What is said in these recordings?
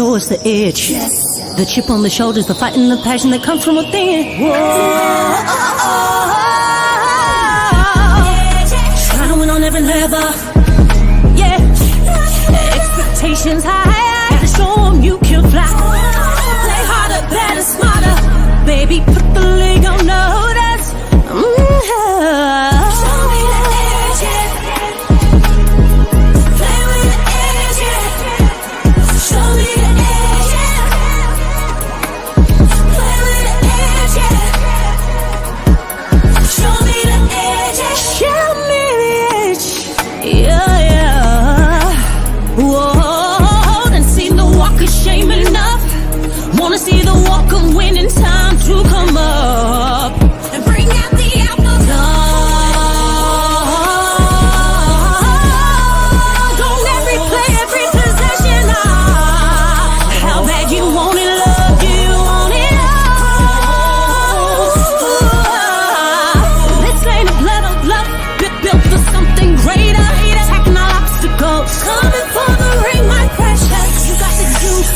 show us the edge. Yes. The chip on the shoulders, the fight and the passion that comes from within. Whoa. Trying to win on every level. Yeah. Expectations high. Gotta show them you can fly. Play harder, better, smarter. Baby, put the league on notice. Show me the edge, yeah. Play with the edge, yeah. Show me the edge, yeah. Play with the edge, yeah. Show me the edge, yeah. Show me the edge, yeah, yeah. Whoa, done seen the walk of shame enough. Wanna see the walk of winning, time to come up and bring out the outlaws. Don't every play, every possession. How bad you want it, love, you want it all. This ain't a blood of love, built for something greater. Attacking all obstacles, coming for the ring, my precious. You got the juice,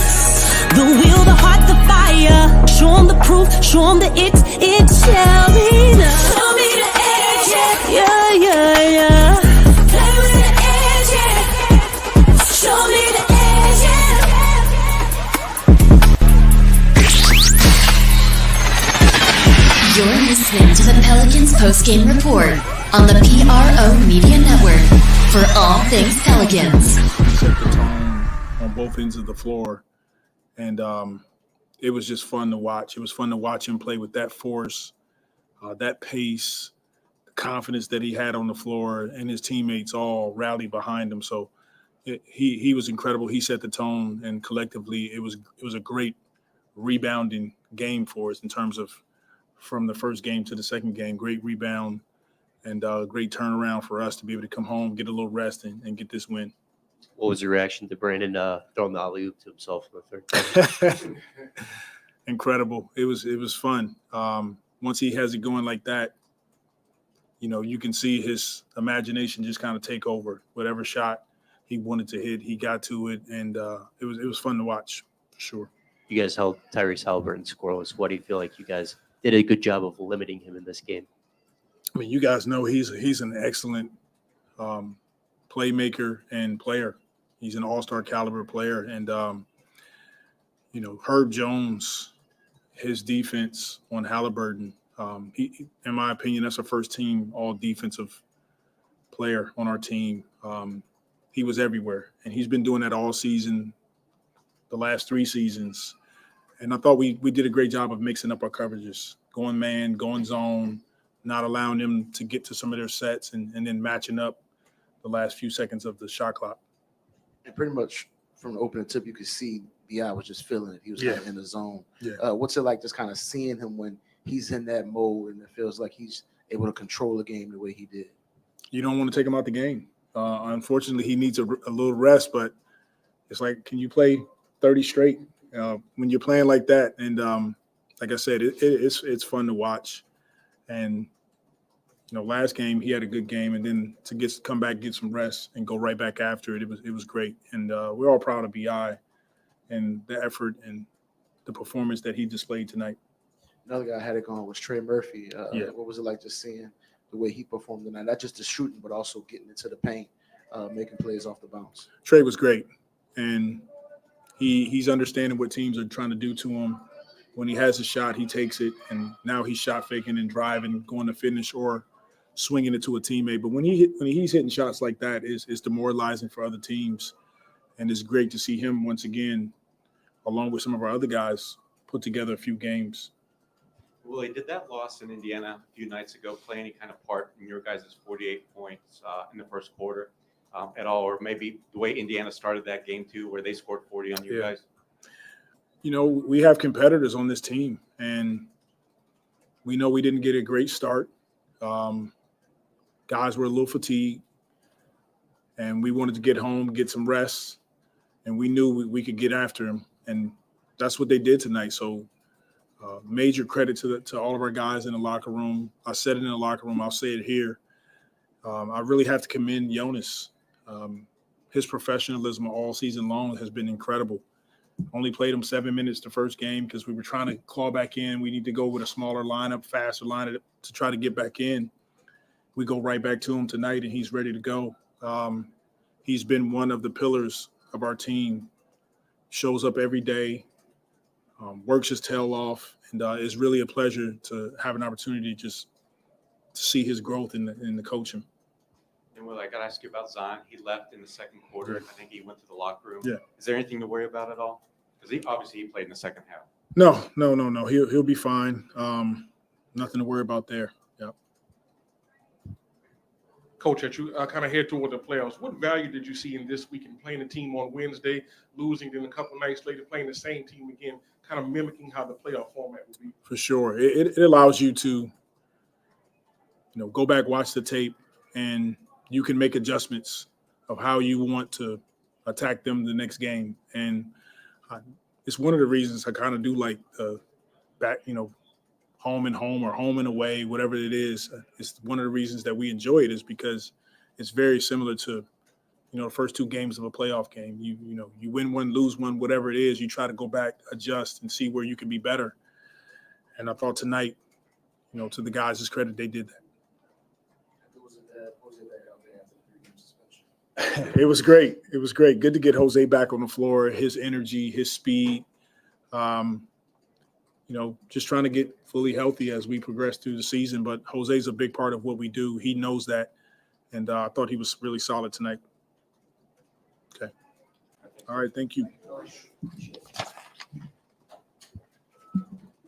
the will, the heart, the fire. Show 'em the proof, show 'em that it shall be done. Show me the edge, yeah, yeah, yeah. Play with the edge, yeah. Show me the edge, yeah. You're listening to the Pelicans Postgame Report on the PRO Media Network for all things Pelicans. Set the tone on both ends of the floor, and it was just fun to watch. It was fun to watch him play with that force, that pace, the confidence that he had on the floor, and his teammates all rallied behind him. So he was incredible. He set the tone, and collectively it was a great rebounding game for us in terms of from the first game to the second game. Great rebound and great turnaround for us to be able to come home, get a little rest, and get this win. What was your reaction to Brandon throwing the alley-oop to himself in the third time? Incredible. It was fun. Once he has it going like that, you know, you can see his imagination just kind of take over. Whatever shot he wanted to hit, he got to it, and it was fun to watch for sure. You guys held Tyrese Haliburton scoreless. What do you feel like you guys did a good job of limiting him in this game? I mean, you guys know he's an excellent playmaker and player. He's an all-star caliber player. And, you know, Herb Jones, his defense on Haliburton, he, in my opinion, that's a first-team all-defensive player on our team. He was everywhere, and he's been doing that all season, the last 3 seasons. And I thought we did a great job of mixing up our coverages, going man, going zone, not allowing them to get to some of their sets, and then matching up the last few seconds of the shot clock. And pretty much from the opening tip, you could see B.I. was just feeling it. He was kind of in the zone. Yeah. What's it like just kind of seeing him when he's in that mode and it feels like he's able to control the game the way he did? You don't want to take him out the game. Unfortunately, he needs a little rest, but it's like, can you play 30 straight when you're playing like that? And like I said, it's fun to watch. And you know, last game he had a good game, and then to come back, get some rest, and go right back after it. It was great, and we're all proud of Bi and the effort and the performance that he displayed tonight. Another guy I had it going was Trey Murphy. What was it like just seeing the way he performed tonight? Not just the shooting, but also getting into the paint, making plays off the bounce. Trey was great, and he's understanding what teams are trying to do to him. When he has a shot, he takes it, and now he's shot faking and driving, going to finish or swinging it to a teammate. But when he's hitting shots like that, it's demoralizing for other teams, and it's great to see him once again, along with some of our other guys, put together a few games. Willie, did that loss in Indiana a few nights ago play any kind of part in your guys' 48 points in the first quarter at all, or maybe the way Indiana started that game too, where they scored 40 on you guys? You know, we have competitors on this team, and we know we didn't get a great start. Guys were a little fatigued, and we wanted to get home, get some rest, and we knew we could get after them, and that's what they did tonight. So major credit to all of our guys in the locker room. I said it in the locker room. I'll say it here. I really have to commend Jonas. His professionalism all season long has been incredible. Only played him 7 minutes the first game because we were trying to claw back in. We need to go with a smaller lineup, faster lineup to try to get back in. We go right back to him tonight, and he's ready to go. He's been one of the pillars of our team. Shows up every day, works his tail off, and it's really a pleasure to have an opportunity just to see his growth in the coaching. And I got to ask you about Zion. He left in the second quarter. Yeah. I think he went to the locker room. Yeah. Is there anything to worry about at all? Because he played in the second half. No. He'll be fine. Nothing to worry about there. Yeah. Coach, as you kind of head toward the playoffs, what value did you see in this week in playing the team on Wednesday, losing, then a couple nights later playing the same team again, kind of mimicking how the playoff format would be? For sure. It allows you to, go back, watch the tape, and you can make adjustments of how you want to attack them the next game. And it's one of the reasons I kind of do like back, home and home or home and away, whatever it is. It's one of the reasons that we enjoy it is because it's very similar to, the first two games of a playoff game. You win one, lose one, whatever it is, you try to go back, adjust, and see where you can be better. And I thought tonight, to the guys' credit, they did that. It was great. It was great. Good to get Jose back on the floor, his energy, his speed. Just trying to get fully healthy as we progress through the season. But Jose's a big part of what we do. He knows that. And I thought he was really solid tonight. Okay. All right. Thank you.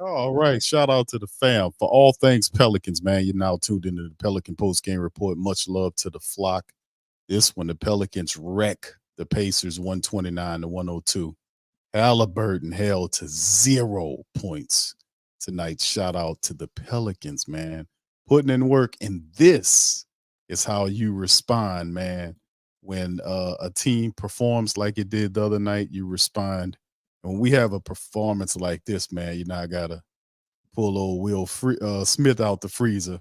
All right. Shout out to the fam for all things Pelicans, man. You're now tuned into the Pelican Postgame Report. Much love to the flock. This one, the Pelicans wreck the Pacers 129-102. Haliburton held to 0 points tonight. Shout out to the Pelicans, man. Putting in work, and this is how you respond, man. When a team performs like it did the other night, you respond. And when we have a performance like this, man, you now got to pull old Will Smith out the freezer.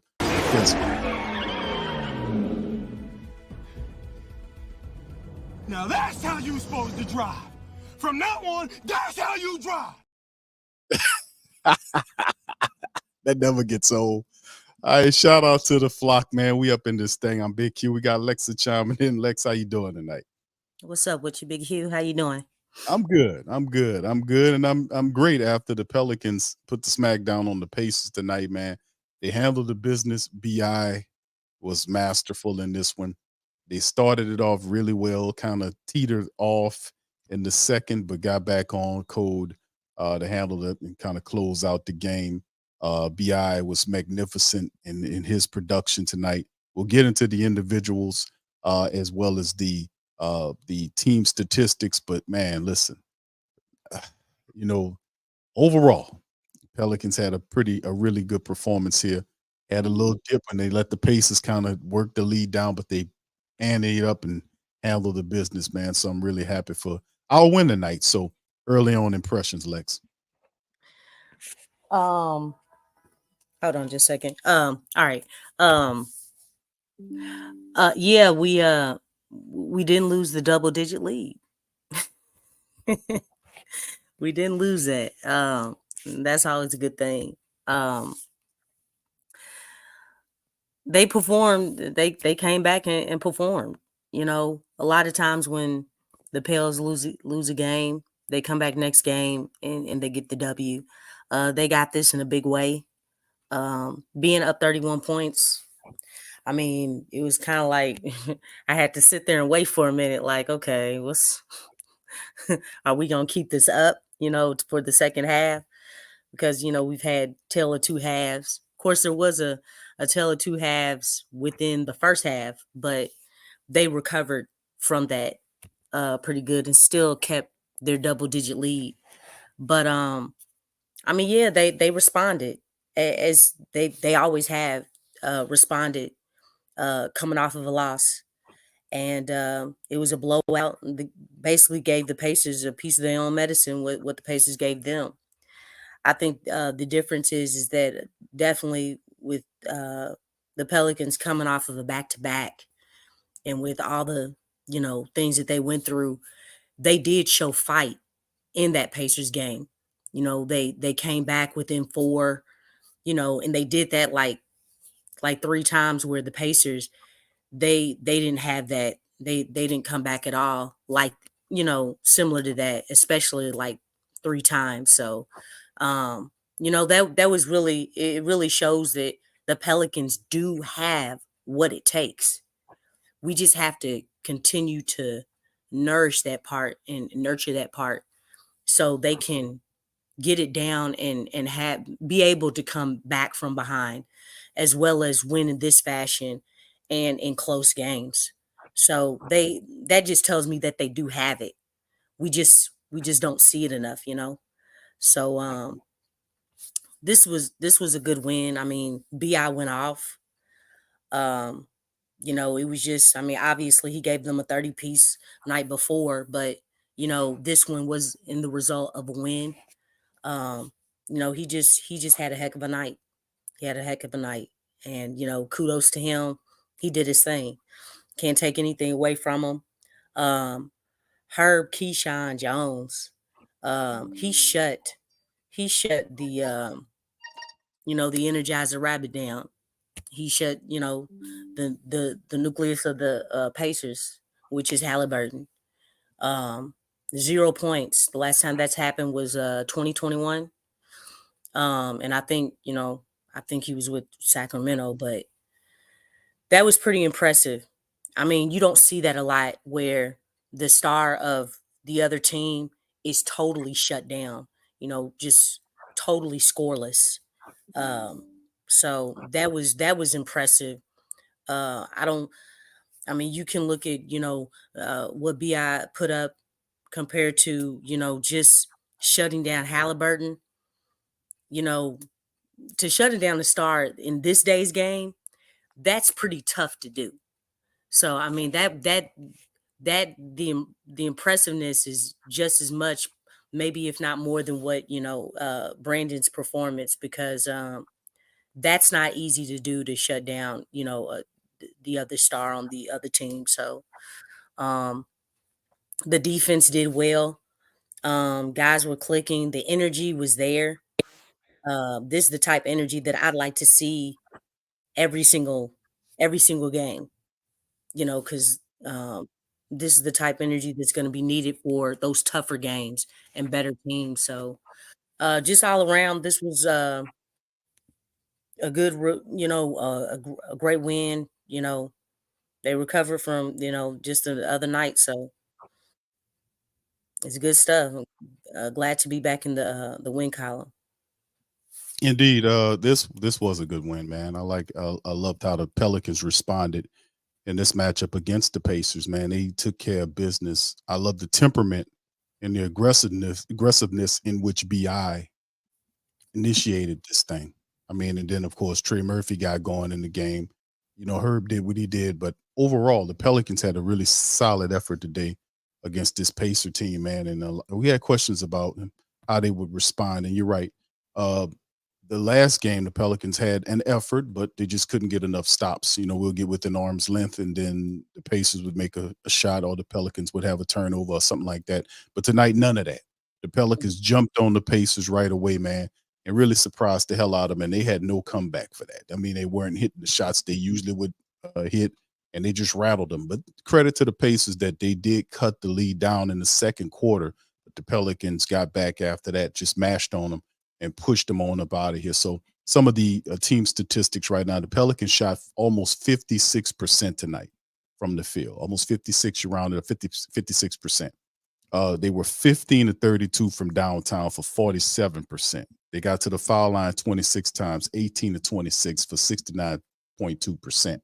Now that's how you supposed to drive. From now on, that's how you drive. That never gets old. All right, shout out to the flock, man. We up in this thing. I'm Big Q. We got Lexxah chiming in. Lex, how you doing tonight? What's up with you, Big Hugh? How you doing? I'm good. And I'm great after the Pelicans put the smack down on the Pacers tonight, man. They handled the business. BI was masterful in this one. They started it off really well, kind of teetered off in the second, but got back on code to handle it and kind of close out the game. BI was magnificent in his production tonight. We'll get into the individuals as well as the team statistics, but man, listen, overall, Pelicans had a really good performance here. Had a little dip and they let the Pacers kind of work the lead down, but they ante up and handle the business, man. So I'm really happy for our win tonight. So early on impressions, Lex. Hold on just a second. All right. Yeah, we didn't lose the double-digit lead. We didn't lose that. That's always a good thing. They performed. They came back and performed. A lot of times when the Pels lose a game, they come back next game and they get the W. They got this in a big way. Being up 31 points, I mean, it was kind of like I had to sit there and wait for a minute. Like, okay, are we gonna keep this up? For the second half, because we've had tale of two halves. Of course, there was a tale of two halves within the first half, but they recovered from that pretty good and still kept their double-digit lead. But I mean, yeah, they responded as they always have responded coming off of a loss. And it was a blowout. Basically gave the Pacers a piece of their own medicine with what the Pacers gave them. I think the difference is that definitely with the Pelicans coming off of a back-to-back and with all the, things that they went through, they did show fight in that Pacers game. You know, they came back within 4, you know, and they did that like 3 times where the Pacers they didn't have that. They didn't come back at all, like, you know, similar to that, especially like 3 times. So, you know, that was really, it really shows that the Pelicans do have what it takes. We just have to continue to nourish that part and nurture that part so they can get it down and have be able to come back from behind, as well as win in this fashion and in close games. So that just tells me that they do have it. We just don't see it enough, you know. So this was a good win. I mean, BI went off. Um, you know, it was just, I mean, obviously he gave them a 30-piece night before, but you know, this one was in the result of a win. Um, you know, he just had a heck of a night. He had a heck of a night. And, you know, kudos to him. He did his thing. Can't take anything away from him. Herb Keyshawn Jones, he shut the you know, the Energizer Rabbit down. He shut, you know, the nucleus of the Pacers, which is Haliburton. Um, 0 points. The last time that's happened was 2021. And I think, you know, I think he was with Sacramento, but that was pretty impressive. I mean, you don't see that a lot where the star of the other team is totally shut down, you know, just totally scoreless. Um, so that was impressive. I don't, I mean, you can look at, you know, what BI put up compared to, you know, just shutting down Halliburton, you know, to shut it down to start in this day's game, that's pretty tough to do. So I mean the impressiveness is just as much, maybe if not more than what, you know, Brandon's performance, because that's not easy to do, to shut down, you know, the other star on the other team. So um, the defense did well. Guys were clicking. The energy was there. This is the type of energy that I'd like to see every single game, you know, because this is the type of energy that's going to be needed for those tougher games and better teams. So just all around, this was a good, you know, a great win. You know, they recovered from, you know, just the other night. So it's good stuff. Glad to be back in the win column. Indeed, this was a good win, man. I loved how the Pelicans responded in this matchup against the Pacers, man. They took care of business. I love the temperament and the aggressiveness in which BI initiated this thing. I mean, and then of course Trey Murphy got going in the game. You know, Herb did what he did, but overall, the Pelicans had a really solid effort today against this Pacer team, man. And we had questions about how they would respond. And you're right. Uh, the last game, the Pelicans had an effort, but they just couldn't get enough stops. You know, we'll get within arm's length, and then the Pacers would make a shot, or the Pelicans would have a turnover or something like that. But tonight, none of that. The Pelicans jumped on the Pacers right away, man, and really surprised the hell out of them. And they had no comeback for that. I mean, they weren't hitting the shots they usually would hit, and they just rattled them. But credit to the Pacers that they did cut the lead down in the second quarter. But the Pelicans got back after that, just mashed on them and pushed them on up out of here. So some of the team statistics right now, the Pelicans shot almost 56% tonight from the field, almost 56, you rounded up 56%. They were 15 to 32 from downtown for 47%. They got to the foul line 26 times, 18 to 26 for 69.2%.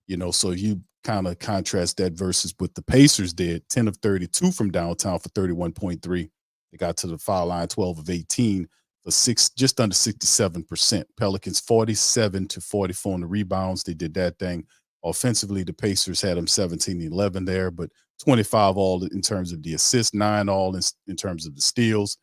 You know, so you kind of contrast that versus what the Pacers did, 10 of 32 from downtown for 31.3. They got to the foul line 12 of 18 for just under 67%. Pelicans 47 to 44 on the rebounds. They did that thing. Offensively, the Pacers had them 17-11 there, but 25 all in terms of the assists, 9 all in terms of the steals.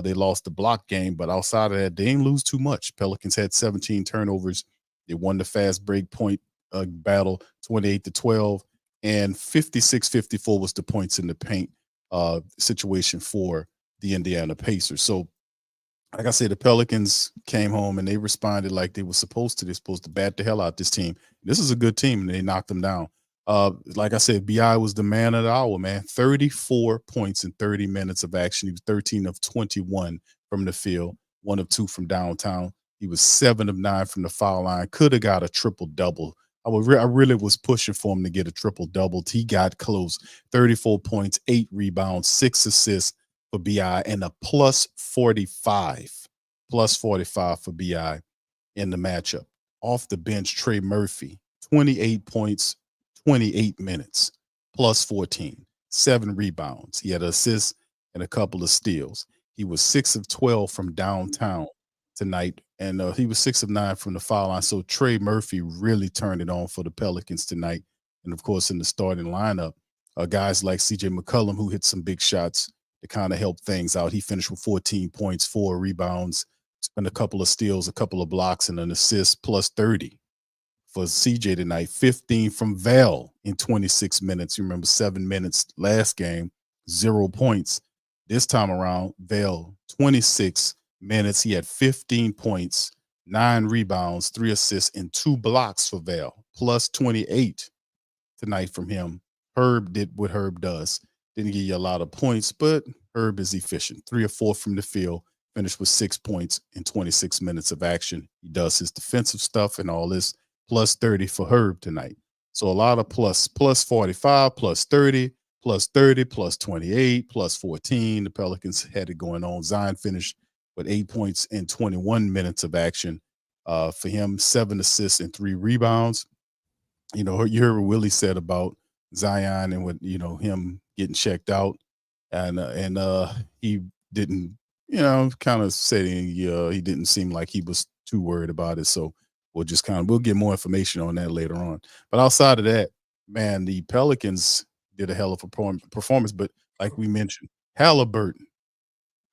They lost the block game, but outside of that, they didn't lose too much. Pelicans had 17 turnovers. They won the fast break point battle 28-12, and 56-54 was the points in the paint situation for the Indiana Pacers. So, like I said, the Pelicans came home and they responded like they were supposed to. They're supposed to bat the hell out this team. This is a good team, and they knocked them down. Like I said, BI was the man of the hour, man. 34 points in 30 minutes of action. He was 13 of 21 from the field, 1 of 2 from downtown. He was 7 of 9 from the foul line. Could have got a triple double. I really was pushing for him to get a triple double. He got close. 34 points, 8 rebounds, 6 assists for BI, and a plus 45 for BI in the matchup. Off the bench, Trey Murphy, 28 points, 28 minutes, plus 14, 7 rebounds. He had an assist and a couple of steals. He was 6 of 12 from downtown tonight, and he was 6 of 9 from the foul line. So Trey Murphy really turned it on for the Pelicans tonight. And of course, in the starting lineup, guys like CJ McCollum, who hit some big shots to kind of help things out. He finished with 14 points, 4 rebounds, and a couple of steals, a couple of blocks, and an assist, plus 30 for CJ tonight. 15 from Val in 26 minutes. You remember 7 minutes last game, 0 points. This time around, Val, 26 minutes. He had 15 points, 9 rebounds, 3 assists, and 2 blocks for Val, plus 28 tonight from him. Herb did what Herb does. Didn't give you a lot of points, but Herb is efficient. 3 or 4 from the field, finished with 6 points in 26 minutes of action. He does his defensive stuff and all this, plus 30 for Herb tonight. So a lot of plus 45, plus 30, plus 30, plus 28, plus 14. The Pelicans had it going on. Zion finished with 8 points in 21 minutes of action. For him, 7 assists and 3 rebounds. You know, you heard what Willie said about Zion and what, you know, him getting checked out, and he didn't, you know, kind of said he didn't seem like he was too worried about it. So we'll get more information on that later on. But outside of that, man, the Pelicans did a hell of a performance. But like we mentioned, Haliburton,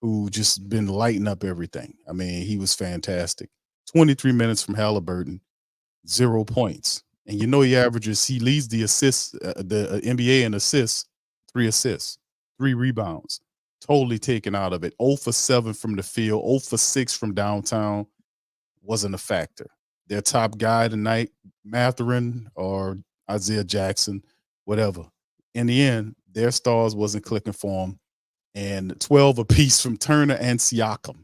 who just been lighting up everything. I mean, he was fantastic. 23 minutes from Haliburton, 0 points. And you know he leads the assists, the NBA in assists, 3 assists, 3 rebounds, totally taken out of it. 0 for 7 from the field, 0 for 6 from downtown, wasn't a factor. Their top guy tonight, Matherin or Isaiah Jackson, whatever. In the end, their stars wasn't clicking for them. And 12 apiece from Turner and Siakam.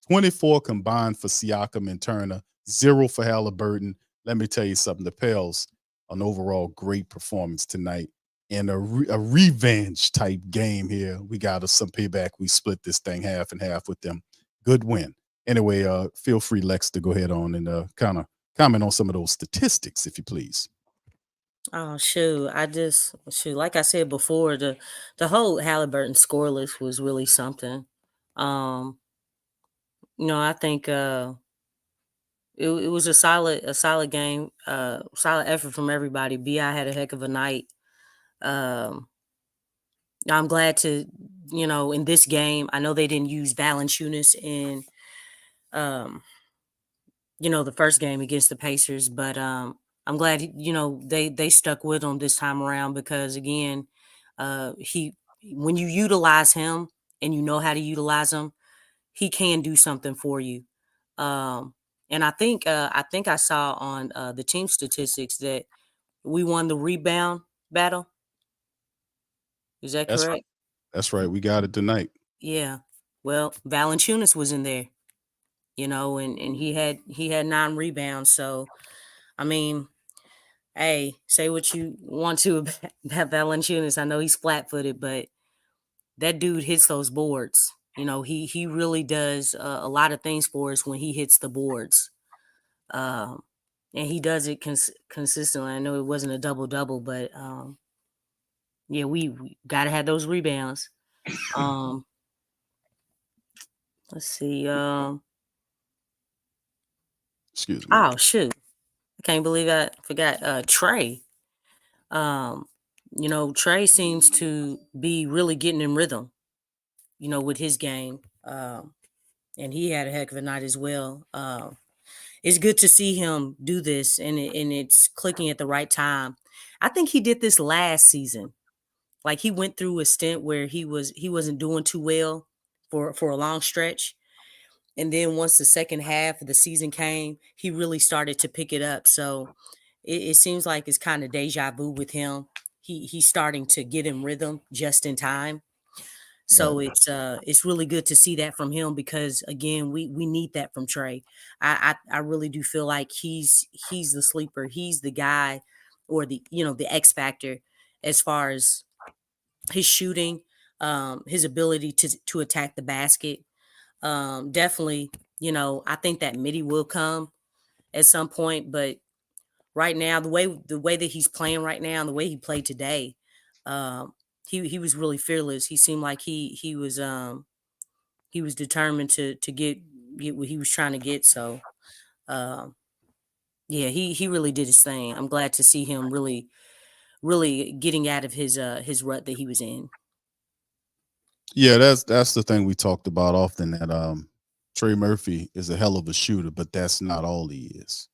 24 combined for Siakam and Turner, 0 for Haliburton. Let me tell you something. The Pels, an overall great performance tonight, and a revenge type game here. We got some payback. We split this thing half and half with them. Good win. Anyway, feel free, Lex, to go ahead on and kind of comment on some of those statistics, if you please. Oh shoot! Like I said before, the whole Haliburton scoreless was really something. I think it was a solid game, solid effort from everybody. BI had a heck of a night. I'm glad to, in this game, I know they didn't use Valanciunas in, the first game against the Pacers, but I'm glad, they stuck with him this time around because, again, when you utilize him and you know how to utilize him, he can do something for you. And I think I saw on the team statistics that we won the rebound battle. Is that correct? Right. That's right. We got it tonight. Yeah. Well, Valanciunas was in there, and he had 9 rebounds. So, I mean, hey, say what you want to about Valanciunas. I know he's flat-footed, but that dude hits those boards. He really does a lot of things for us when he hits the boards. And he does it consistently. I know it wasn't a double-double, but yeah, we got to have those rebounds. Let's see. Excuse me. Oh, shoot. I can't believe I forgot Trey. Trey seems to be really getting in rhythm, with his game. And he had a heck of a night as well. It's good to see him do this, and it's clicking at the right time. I think he did this last season. Like he went through a stint where he wasn't doing too well, for a long stretch. And then once the second half of the season came, he really started to pick it up. So it seems like it's kind of deja vu with him. He's starting to get in rhythm just in time. So it's really good to see that from him, because again, we need that from Trey. I really do feel like he's the sleeper. He's the guy, or the the X factor as far as his shooting, his ability to attack the basket. Definitely, I think that midi will come at some point, but right now, the way that he's playing right now and the way he played today, he was really fearless. He seemed like he was determined to get what he was trying to get. So yeah, he really did his thing. I'm glad to see him really getting out of his rut that he was in. Yeah, that's the thing we talked about often, that Trey Murphy is a hell of a shooter, but that's not all he is.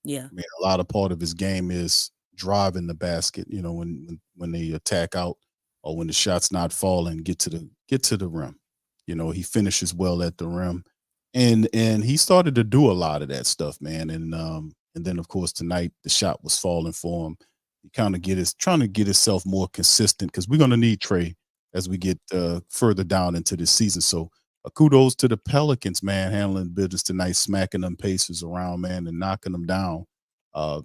Yeah. I mean, a lot of part of his game is driving the basket, when they attack out, or when the shot's not falling, get to the rim. He finishes well at the rim. And he started to do a lot of that stuff, man. And then of course tonight the shot was falling for him. He kind of trying to get himself more consistent, because we're gonna need Trey as we get further down into this season. So kudos to the Pelicans, man, handling business tonight, smacking them Pacers around, man, and knocking them down.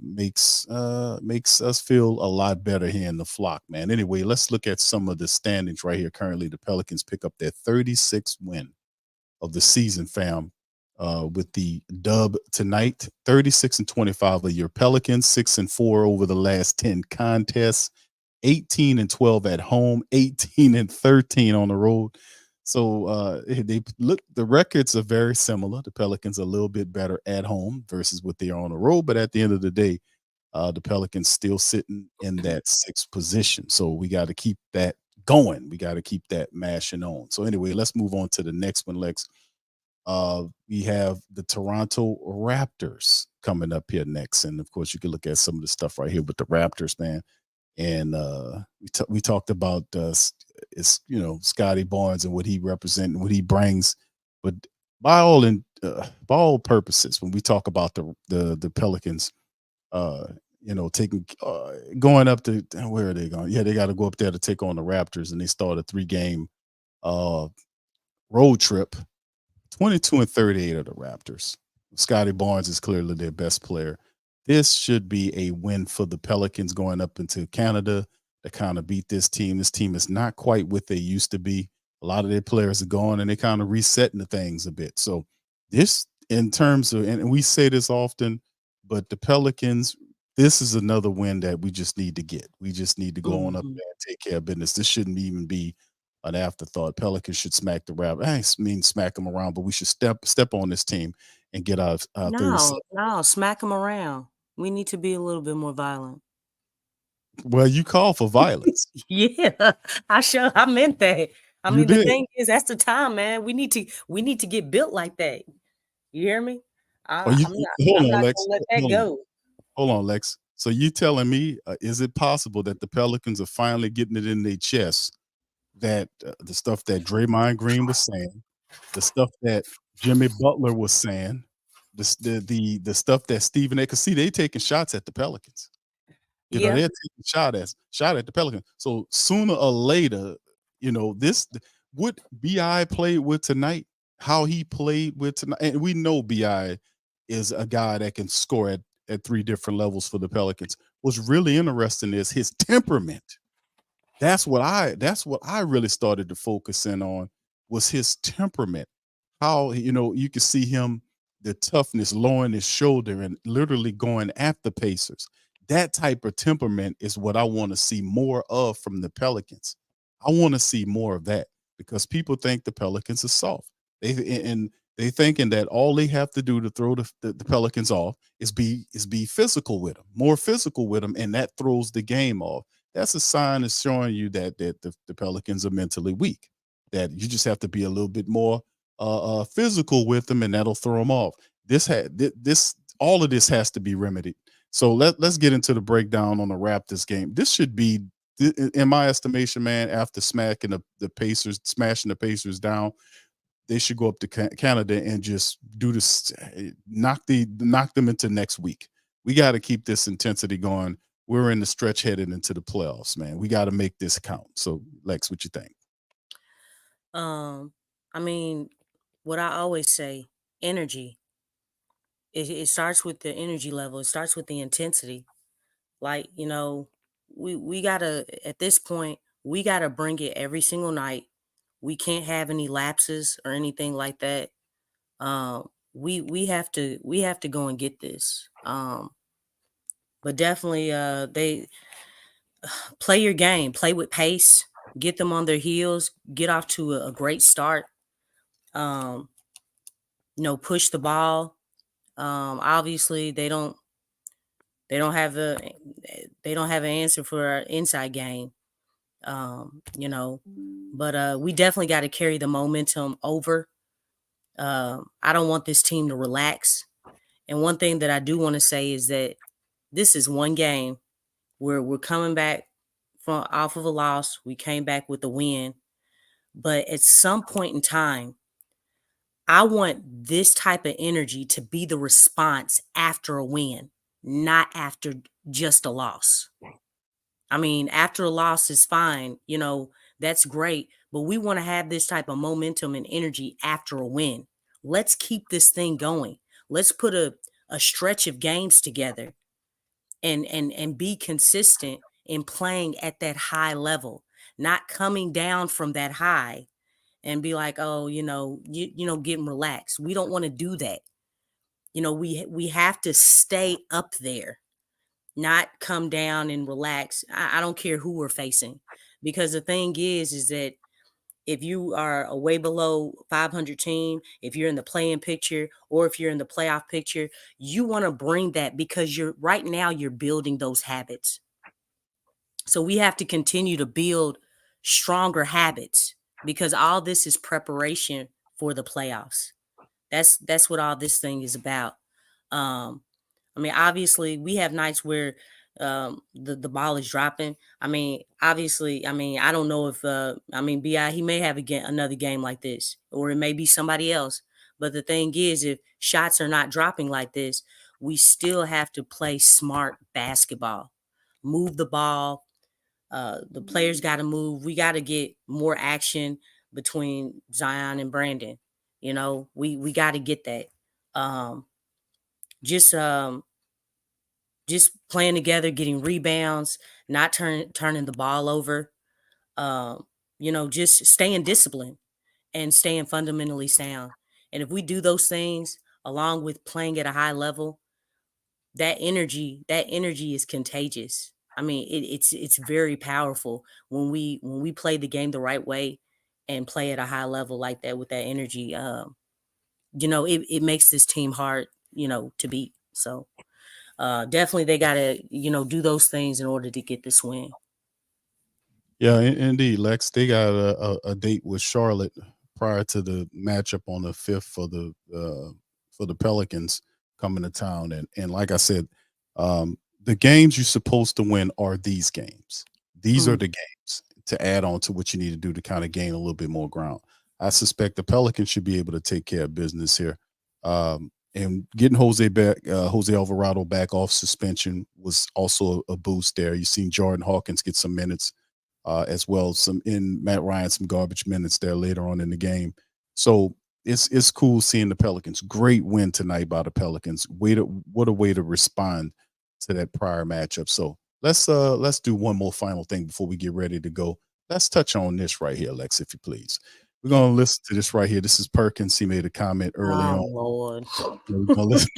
Makes us feel a lot better here in the flock, man. Anyway, let's look at some of the standings right here. Currently, the Pelicans pick up their 36th win of the season, fam, with the dub tonight. 36-25 of your Pelicans, 6-4 over the last 10 contests, 18-12 at home, 18-13 on the road. So the records are very similar. The Pelicans are a little bit better at home versus what they are on the road, but at the end of the day, the Pelicans still sitting in that 6th position. So we got to keep that going. We got to keep that mashing on. So anyway, let's move on to the next one, Lex. We have the Toronto Raptors coming up here next, and of course, you can look at some of the stuff right here with the Raptors, man. And we talked about Scotty Barnes and what he represents and what he brings, but by all purposes, when we talk about the Pelicans, going up to, where are they going? Yeah, they got to go up there to take on the Raptors, and they start a 3-game road trip. 22-38 of the Raptors. Scotty Barnes is clearly their best player. This should be a win for the Pelicans going up into Canada to kind of beat this team. This team is not quite what they used to be. A lot of their players are gone, and they kind of resetting the things a bit. So this, in terms of, and we say this often, but the Pelicans, this is another win that we just need to get. We just need to go on up there and take care of business. This shouldn't even be an afterthought. Pelicans should smack the Raptors. I mean, smack them around, but we should step on this team and get our 37. No, smack them around. We need to be a little bit more violent. Well, you call for violence. Yeah, I meant that. I mean, the thing is, that's the time, man. We need to get built like that. You hear me? I'm not gonna let that go. Hold on, Lex. So you telling me, is it possible that the Pelicans are finally getting it in their chest that the stuff that Draymond Green was saying, the stuff that Jimmy Butler was saying, the stuff that Stephen A. Because see, they taking shots at the Pelicans. They're taking shot at the Pelicans. So sooner or later, this what BI played with tonight, how he played with tonight, and we know BI is a guy that can score at 3 different levels for the Pelicans. What's really interesting is his temperament. That's what I really started to focus in on, was his temperament. How, you can see him, the toughness, lowering his shoulder and literally going at the Pacers. That type of temperament is what I want to see more of from the Pelicans. I want to see more of that, because people think the Pelicans are soft. They thinking that all they have to do to throw the Pelicans off is be physical with them, more physical with them, and that throws the game off. That's a sign of showing you that the Pelicans are mentally weak, that you just have to be a little bit more physical with them, and that'll throw them off. All of this has to be remedied. So let's get into the breakdown on the Raptors game. This should be, in my estimation, man, after smashing the Pacers down, they should go up to Canada and just do this, knock them into next week. We got to keep this intensity going. We're in the stretch headed into the playoffs, man. We got to make this count. So, Lex, what you think? I mean, what I always say, energy. It starts with the energy level. It starts with the intensity. Like, we gotta, at this point, we gotta bring it every single night. We can't have any lapses or anything like that. We have to go and get this. But definitely, they play your game, play with pace, get them on their heels, get off to a great start. Push the ball. Obviously, they don't have an answer for our inside game. But we definitely got to carry the momentum over. I don't want this team to relax. And one thing that I do want to say is that this is one game where we're coming back from off of a loss. We came back with a win. But at some point in time, I want this type of energy to be the response after a win, not after just a loss. I mean, after a loss is fine, that's great, but we want to have this type of momentum and energy after a win. Let's keep this thing going. Let's put a stretch of games together and be consistent in playing at that high level, not coming down from that high and be like, oh, getting relaxed. We don't want to do that. We have to stay up there, not come down and relax. I don't care who we're facing, because the thing is that if you are a way below 500 team, if you're in the play-in picture or if you're in the playoff picture, you want to bring that, because right now you're building those habits. So we have to continue to build stronger habits, because all this is preparation for the playoffs. That's what all this thing is about. Obviously we have nights where the ball is dropping. Obviously, I don't know if BI, he may have another game like this, or it may be somebody else. But the thing is, if shots are not dropping like this, we still have to play smart basketball, move the ball. The players got to move. We got to get more action between Zion and Brandon. We got to get that. Just playing together, getting rebounds, not turning the ball over. Just staying disciplined and staying fundamentally sound. And if we do those things along with playing at a high level, that energy is contagious. It's very powerful when we play the game the right way and play at a high level like that with that energy. It makes this team hard, to beat. So definitely they got to, do those things in order to get this win. Yeah, indeed, Lex. They got a date with Charlotte prior to the matchup on the 5th for the Pelicans coming to town. And like I said, the games you're supposed to win are these games. These are the games to add on to what you need to do to kind of gain a little bit more ground. I suspect the Pelicans should be able to take care of business here. And getting Jose Alvarado back off suspension was also a boost there. You've seen Jordan Hawkins get some minutes as well. Matt Ryan, some garbage minutes there later on in the game. So it's cool seeing the Pelicans. Great win tonight by the Pelicans. What a way to respond to that prior matchup. So let's do one more final thing before we get ready to go. Let's touch on this right here, Lex, if you please. We're gonna listen to this right here. This is Perkins. He made a comment early on. Lord. We're gonna listen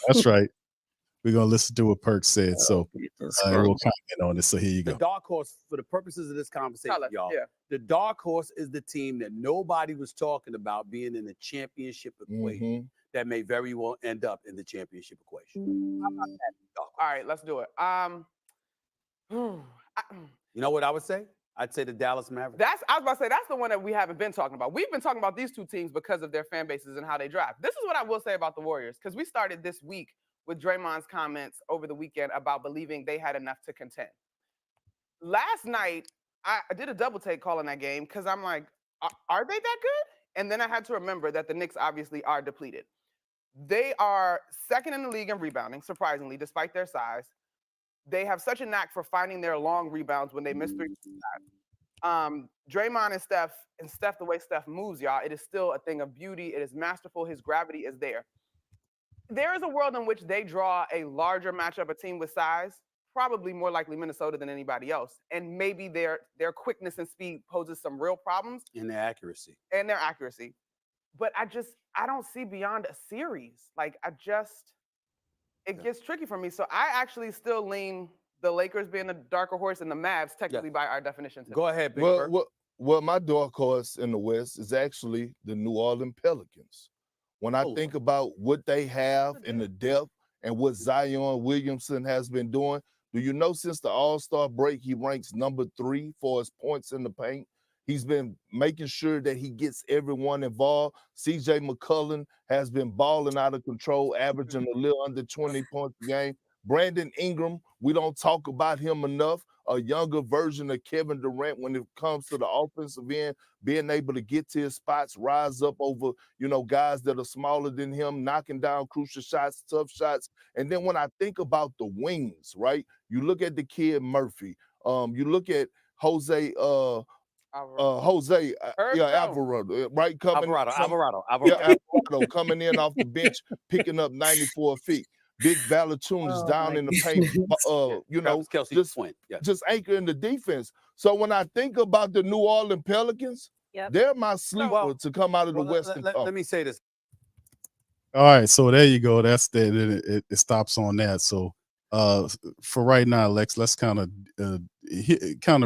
That's right. We're gonna listen to what Perk said. So we'll comment on it. So here you go. The dark horse, for the purposes of this conversation, y'all. Yeah. The dark horse is the team that nobody was talking about being in the championship equation. That may very well end up in the championship equation. How about that? All right, let's do it. You know what I would say? I'd say the Dallas Mavericks. I was about to say, that's the one that we haven't been talking about. We've been talking about these two teams because of their fan bases and how they draft. This is what I will say about the Warriors, because we started this week with Draymond's comments over the weekend about believing they had enough to contend. Last night, I did a double take calling that game, because I'm like, are they that good? And then I had to remember that the Knicks obviously are depleted. They are second in the league in rebounding, surprisingly, despite their size. They have such a knack for finding their long rebounds when they miss three. Draymond and Steph, the way Steph moves, y'all, it is still a thing of beauty. It is masterful. His gravity is there. There is a world in which they draw a larger matchup, a team with size, probably more likely Minnesota than anybody else. And maybe their quickness and speed poses some real problems. And their accuracy. But I don't see beyond a series. Like, it gets tricky for me. So I actually still lean the Lakers being the darker horse and the Mavs, technically by our definition. Go ahead, Big Bird. Well, my dark horse in the West is actually the New Orleans Pelicans. When I think about what they have in the depth and what Zion Williamson has been doing, do you know since the All-Star break, he ranks number 3 for his points in the paint? He's been making sure that he gets everyone involved. C.J. McCollum has been balling out of control, averaging a little under 20 points a game. Brandon Ingram, we don't talk about him enough. A younger version of Kevin Durant when it comes to the offensive end, being able to get to his spots, rise up over, guys that are smaller than him, knocking down crucial shots, tough shots. And then when I think about the wings, right, you look at the kid Murphy, you look at Jose Alvarado, right? Alvarado coming in off the bench, picking up 94 feet. Big Valanciunas down in the paint, just anchoring the defense. So when I think about the New Orleans Pelicans, they're my sleeper to come out of the Western Conference. Let me say this. All right, so there you go. That's it stops on that. So for right now, Lex, let's kind of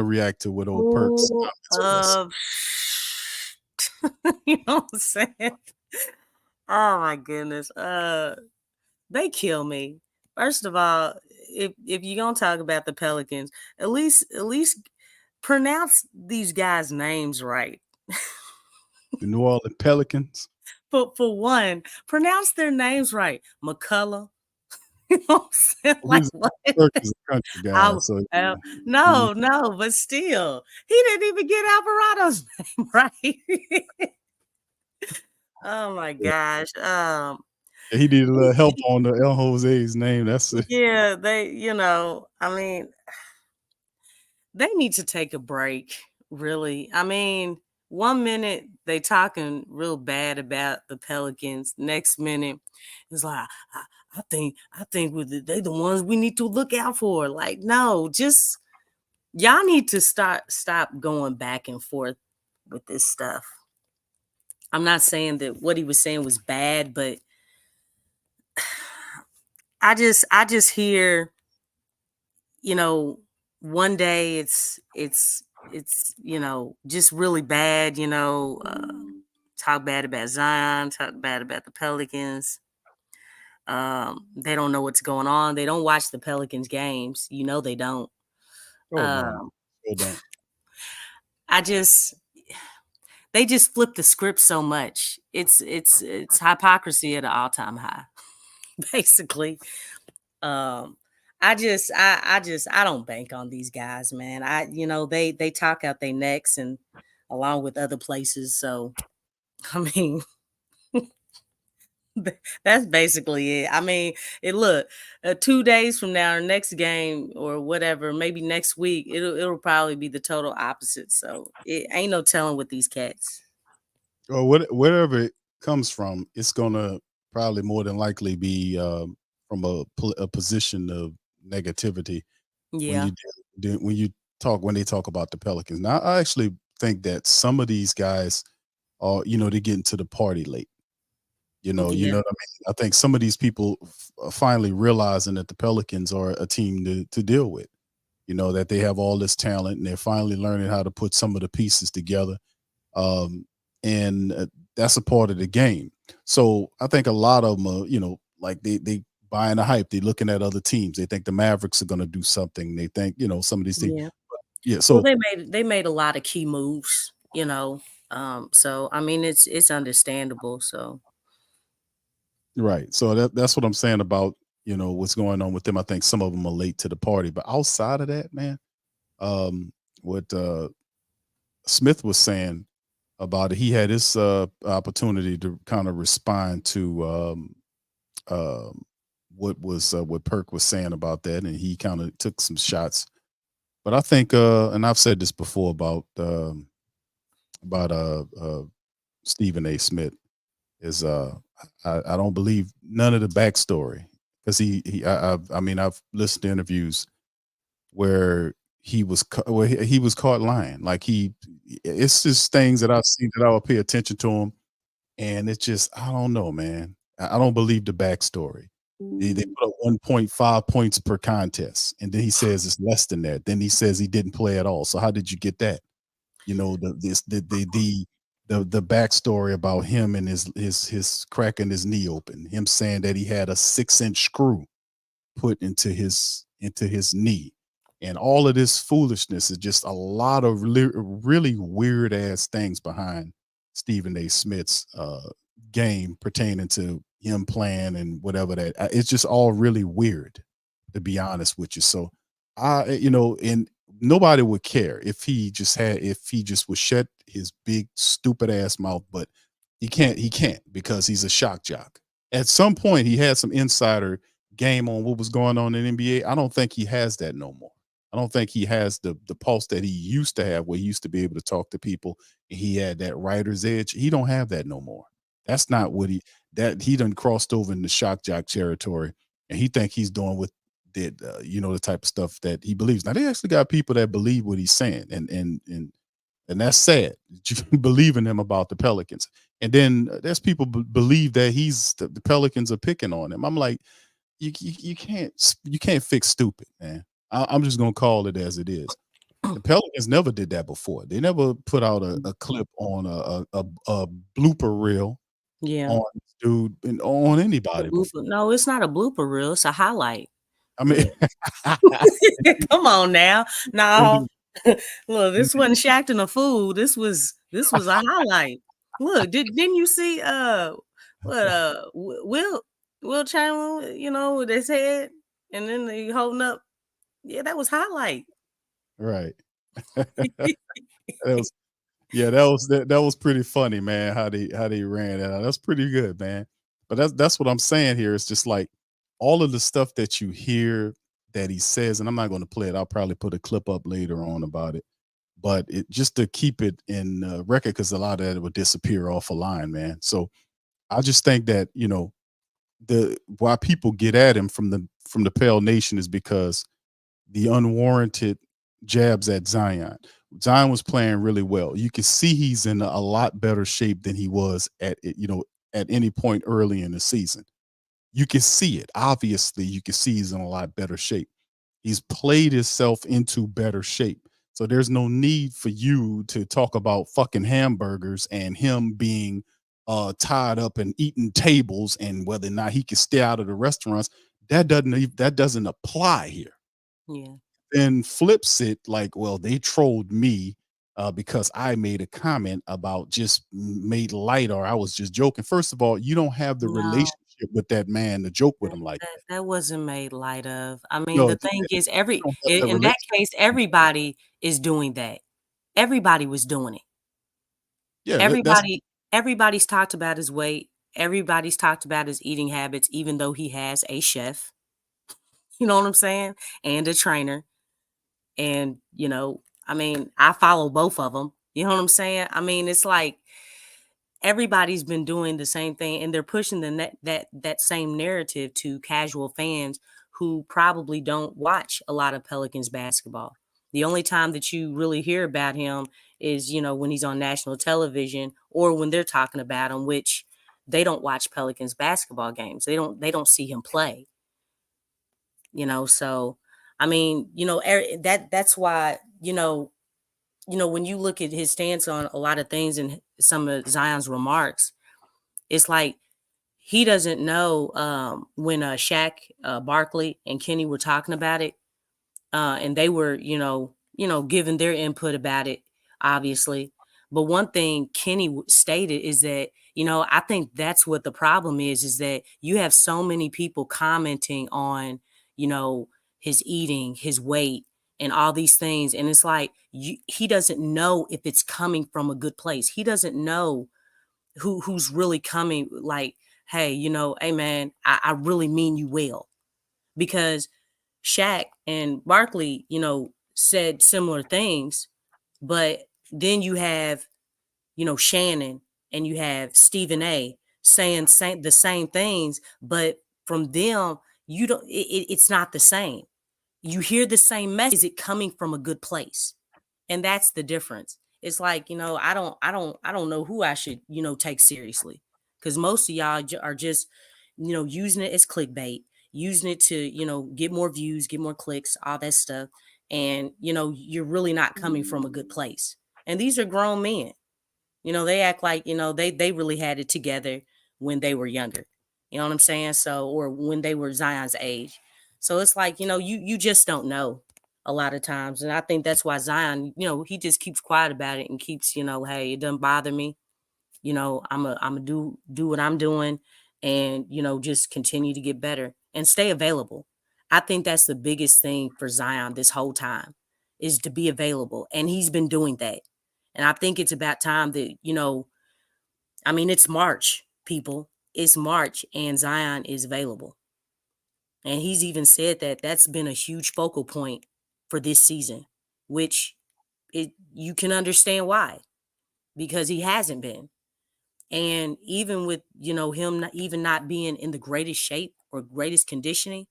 react to what old Perks. You know what I'm saying? Oh my goodness. They kill me. First of all, if you're gonna talk about the Pelicans, at least pronounce these guys' names right. The New Orleans Pelicans. For one, pronounce their names right. McCullough. You know what I'm saying? Like what? Is a country guy, no, but still, he didn't even get Alvarado's name right. Oh my gosh. He needed a little help on the El Jose's name. That's it. Yeah, they need to take a break, really. I mean, 1 minute they talking real bad about the Pelicans. Next minute, it's like, I think they the ones we need to look out for. Like, no, just y'all need to stop going back and forth with this stuff. I'm not saying that what he was saying was bad, but I just hear, one day it's just really bad, talk bad about Zion, talk bad about the Pelicans. They don't know what's going on. They don't watch the Pelicans games. They don't. They just flip the script so much. It's hypocrisy at an all-time high. Basically, I don't bank on these guys, man. They talk out their necks and along with other places. So, I mean, that's basically it. I mean, 2 days from now, or next game or whatever, maybe next week, it'll probably be the total opposite. So it ain't no telling with these cats. Or wherever it comes from, it's gonna probably more than likely be from a position of negativity. Yeah. When they talk about the Pelicans. Now, I actually think that some of these guys are, they get into the party late. You know what I mean? I think some of these people are finally realizing that the Pelicans are a team to deal with. That they have all this talent and they're finally learning how to put some of the pieces together. And that's a part of the game. So I think a lot of them are, like they buying the hype. They're looking at other teams. They think the Mavericks are going to do something. They think, some of these things. Yeah. So they made a lot of key moves, so I mean, it's understandable. So. Right. So that's what I'm saying about, what's going on with them. I think some of them are late to the party, but outside of that, man, what Smith was saying about it. He had this opportunity to kind of respond to what Perk was saying about that, and he kind of took some shots. But I think, and I've said this before about Stephen A. Smith, is I don't believe none of the backstory, because I mean, I've listened to interviews where he was caught lying. Like it's just things that I've seen that I would pay attention to him, and it's just, I don't know, man. I don't believe the backstory. They put up 1.5 points per contest, and then he says it's less than that. Then he says he didn't play at all. So how did you get that? You know, the backstory about him and his cracking his knee open, him saying that he had a 6-inch screw put into his knee, and all of this foolishness is just a lot of really weird ass things behind Stephen A. Smith's game pertaining to him playing and whatever that. It's just all really weird, to be honest with you. So and nobody would care if he just would shut his big stupid ass mouth, but he can't because he's a shock jock. At some point he had some insider game on what was going on in NBA. I don't think he has that no more. I don't think he has the pulse that he used to have, where he used to be able to talk to people and he had that writer's edge. He don't have that no more. That's not what he done crossed over into shock jock territory, and he think he's doing what did the type of stuff that he believes. Now they actually got people that believe what he's saying, and that's sad. You believe in him about the Pelicans, and then there's people believe that the Pelicans are picking on him. I'm like, you can't fix stupid, man. I'm just gonna call it as it is. The Pelicans never did that before. They never put out a clip on a blooper reel on this dude and on anybody. No, it's not a blooper reel. It's a highlight. I mean, come on now. No, look, this wasn't Shaq and a fool. This was a highlight. Look, didn't you see Will Chamberlain, with his head and then he holding up? Yeah, that was highlight. Right. that was pretty funny, man. How they ran that out. That's pretty good, man. But that's what I'm saying here. It's just like all of the stuff that you hear that he says, and I'm not going to play it. I'll probably put a clip up later on about it. But it just to keep it in record, because a lot of that would disappear off a line, man. So I just think that why people get at him from the Pale Nation is because the unwarranted jabs at Zion. Zion was playing really well. You can see he's in a lot better shape than he was at any point early in the season. You can see it. Obviously, you can see he's in a lot better shape. He's played himself into better shape. So there's no need for you to talk about fucking hamburgers and him being tied up and eating tables and whether or not he can stay out of the restaurants. That doesn't apply here. Yeah. Then flips it like, well, they trolled me because I made a comment about just made light, or I was just joking. First of all, you don't have the relationship with that man to joke with him like that. That wasn't made light of. I mean, the thing is, in that case, everybody is doing that. Everybody was doing it. Yeah. Everybody's talked about his weight. Everybody's talked about his eating habits, even though he has a chef. You know what I'm saying? And a trainer. And, I mean, I follow both of them. You know what I'm saying? I mean, it's like everybody's been doing the same thing, and they're pushing that same narrative to casual fans who probably don't watch a lot of Pelicans basketball. The only time that you really hear about him is, when he's on national television or when they're talking about him, which they don't watch Pelicans basketball games. They don't see him play. So I mean, that's why, when you look at his stance on a lot of things and some of Zion's remarks, it's like he doesn't know when Shaq, Barkley, and Kenny were talking about it, and they were, giving their input about it, obviously. But one thing Kenny stated is that, I think that's what the problem is that you have so many people commenting on, his eating, his weight, and all these things. And it's like, he doesn't know if it's coming from a good place. He doesn't know who's really coming, like, hey, hey man, I really mean you well. Because Shaq and Barkley, said similar things, but then you have, Shannon and you have Stephen A saying the same things, but from them, it's not the same. You hear the same message. Is it coming from a good place? And that's the difference. It's like, I don't know who I should, take seriously, because most of y'all are just, using it as clickbait, using it to, get more views, get more clicks, all that stuff. And, you're really not coming from a good place. And these are grown men. They act like, they really had it together when they were younger. You know what I'm saying? So, or when they were Zion's age. So it's like, you just don't know a lot of times. And I think that's why Zion, he just keeps quiet about it and keeps, hey, it doesn't bother me. I'm a do what I'm doing and, just continue to get better and stay available. I think that's the biggest thing for Zion this whole time, is to be available. And he's been doing that. And I think it's about time that, it's March, people. It's March and Zion is available. And he's even said that that's been a huge focal point for this season, which you can understand why, because he hasn't been. And even with, him even not being in the greatest shape or greatest conditioning,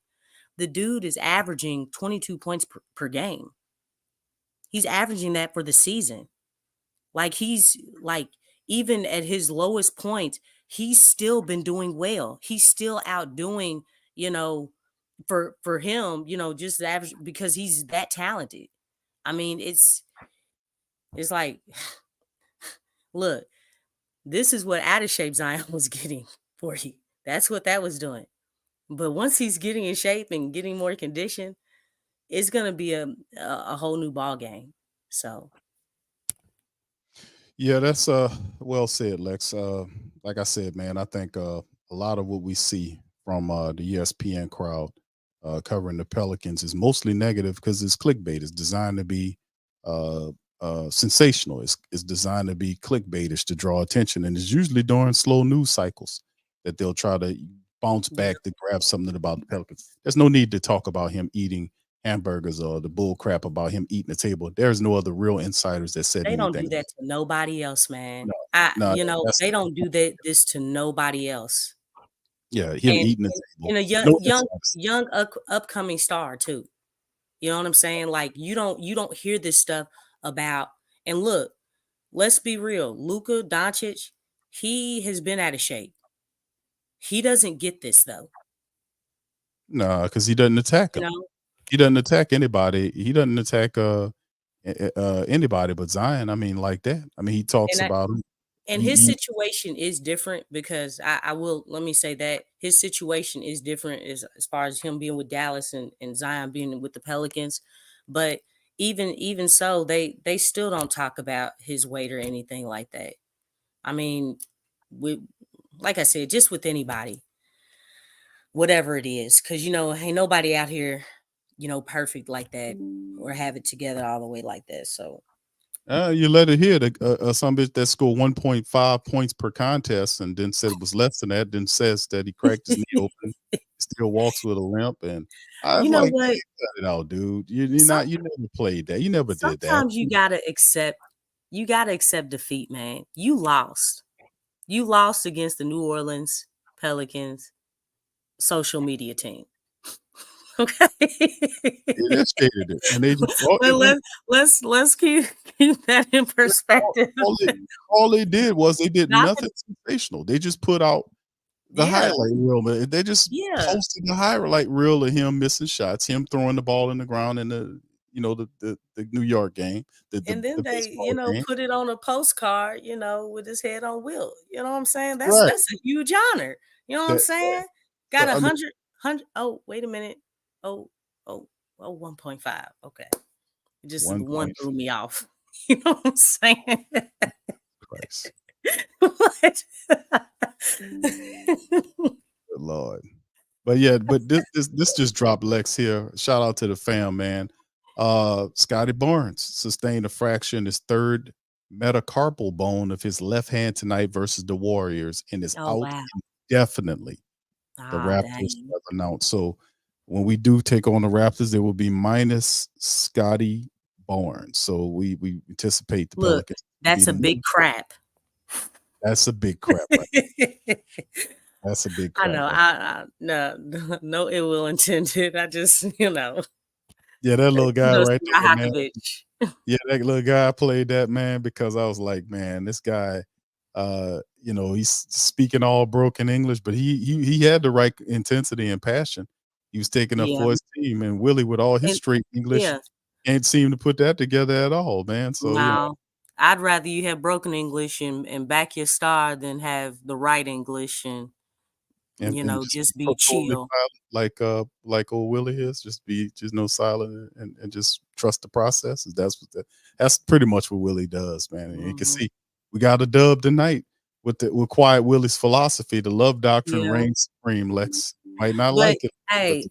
the dude is averaging 22 points per game. He's averaging that for the season. Like, he's like, even at his lowest point, he's still been doing well. He's still outdoing, for him, just the average, because he's that talented. I mean, it's like, look, this is what out of shape Zion was getting for you. That's what that was doing. But once he's getting in shape and getting more condition, it's going to be a whole new ball game. So. Yeah, that's well said, Lex. Like I said, man, I think a lot of what we see from the ESPN crowd covering the Pelicans is mostly negative because it's clickbait. It's designed to be sensational. It's designed to be clickbaitish to draw attention, and it's usually during slow news cycles that they'll try to bounce back to grab something about the Pelicans. There's no need to talk about him eating hamburgers or the bull crap about him eating the table. There's no other real insiders that said they anything. Don't do that to nobody else, man. No, They don't do this to nobody else. Yeah, him eating the table. And a young upcoming star too. You know what I'm saying? Like, you don't hear this stuff about. And look, let's be real. Luka Doncic, he has been out of shape. He doesn't get this though. No, because he doesn't attack him. He doesn't attack anybody. He doesn't attack anybody but Zion. I mean, like that. I mean, he talks about him. And his situation is different because let me say that his situation is different as far as him being with Dallas and Zion being with the Pelicans. But even so, they still don't talk about his weight or anything like that. I mean, like I said, just with anybody, whatever it is, because, ain't nobody out here, perfect like that or have it together all the way like that. So. You let it hear some bitch that scored 1.5 points per contest and then said it was less than that, then says that he cracked his knee open, still walks with a limp. And I'm like, what? Hey, cut it out, dude. You never played that. You never did that. Sometimes you gotta accept defeat, man. You lost. You lost against the New Orleans Pelicans social media team. Okay. They stated it. And they just let's keep that in perspective. All they did was they did nothing sensational. They just put out the highlight reel. They just posted the highlight reel of him missing shots, him throwing the ball in the ground in the New York game. And then they, game. put it on a postcard, with his head on wheel. You know what I'm saying? That's a huge honor. You know what I'm saying? Got 100. Oh, wait a minute. 1.5. Okay. Just one threw me off. You know what I'm saying? Christ. What? Good Lord. But yeah, this just dropped Lex here. Shout out to the fam, man. Scotty Barnes sustained a fracture in his third metacarpal bone of his left hand tonight versus the Warriors and is Oh, out wow. indefinitely. The Ah, Raptors dang. have announced. So when we do take on the Raptors, there will be minus Scotty Barnes. So we anticipate the Look, Pelicans. that's a big crap. That's a big crap. Right? That's a big I crap. know. Right? No ill will intended. I just, Yeah, that little guy kudos right to there, man. Rahakovich. Yeah, that little guy played that, man, because I was like, man, this guy, he's speaking all broken English, but he had the right intensity and passion. He was taking up Yeah. for his team, and Willie, with all his And straight English, yeah. can't seem to put that together at all, man. So No. I'd rather you have broken English and back your star than have the right English and and just be totally chill. silent, like old Willie is, just no silent and just trust the process. That's pretty much what Willie does, man. And you can see we got a dub tonight with Quiet Willie's philosophy. The love doctrine Yeah. reigns supreme. Lex might not But like it. hey,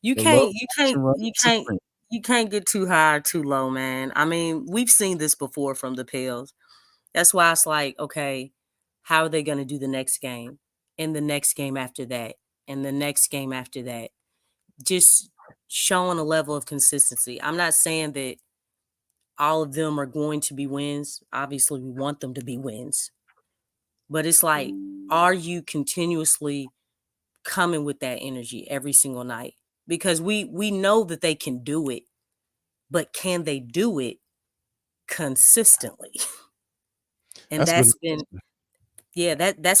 you the love can't doctrine reigns supreme. you can't get too high or too low, man. I mean, we've seen this before from the Pels. That's why it's like, okay, how are they going to do the next game? And the next game after that, and the next game after that. Just showing a level of consistency. I'm not saying that all of them are going to be wins. Obviously, we want them to be wins. But it's like, are you continuously coming with that energy every single night? Because we know that they can do it, but can they do it consistently? And that's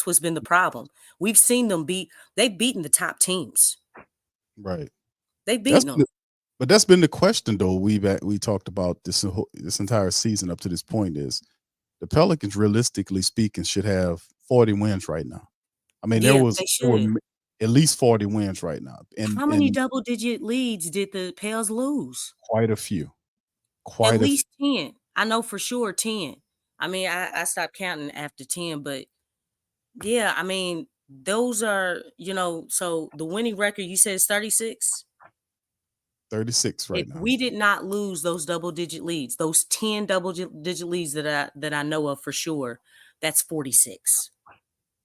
what's been the problem. We've seen them they've beaten the top teams. Right. They've beaten them. But that's been the question, though. We talked about this entire season up to this point is the Pelicans, realistically speaking, should have 40 wins right now. I mean, there were at least 40 wins right now. And how many double-digit leads did the Pels lose? Quite a few. At least 10. I know for sure 10. I mean, I stopped counting after 10, but yeah, I mean, those are, so the winning record you said is 36? 36 right now. We did not lose those double-digit leads. Those 10 double-digit leads that I know of for sure. That's 46.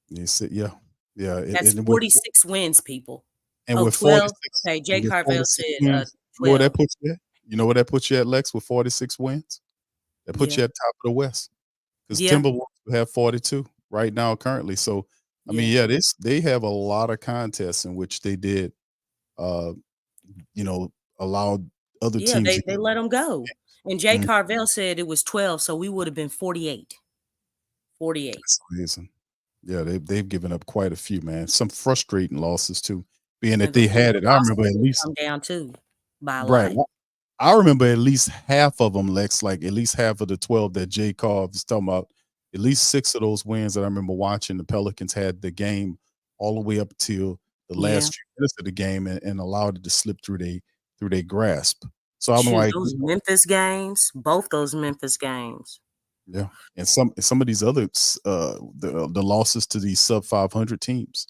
Yeah. That's 46 wins, people. And with 12. 46, Okay, Jay Carvel said 12. 12. Where that puts you at? You know where that puts you at, Lex, with 46 wins? That puts you at top of the West. Because Timberwolves have 42 right now currently. So, I mean, they have a lot of contests in which they did, allowed other teams. Yeah, they let them go. And Jay Carvel said it was 12, so we would have been 48. 48. That's amazing. Yeah, they've given up quite a few, man. Some frustrating losses too. Being that they had it, I remember at least come down too by a right. lot. I remember at least half of them, Lex, like at least half of the 12 that Jay Carv was talking about. At least 6 of those wins that I remember watching, the Pelicans had the game all the way up till the last few minutes of the game and allowed it to slip through their grasp. So I'm like, those Memphis games, both those Memphis games. Yeah, and some of these other the losses to these sub 500 teams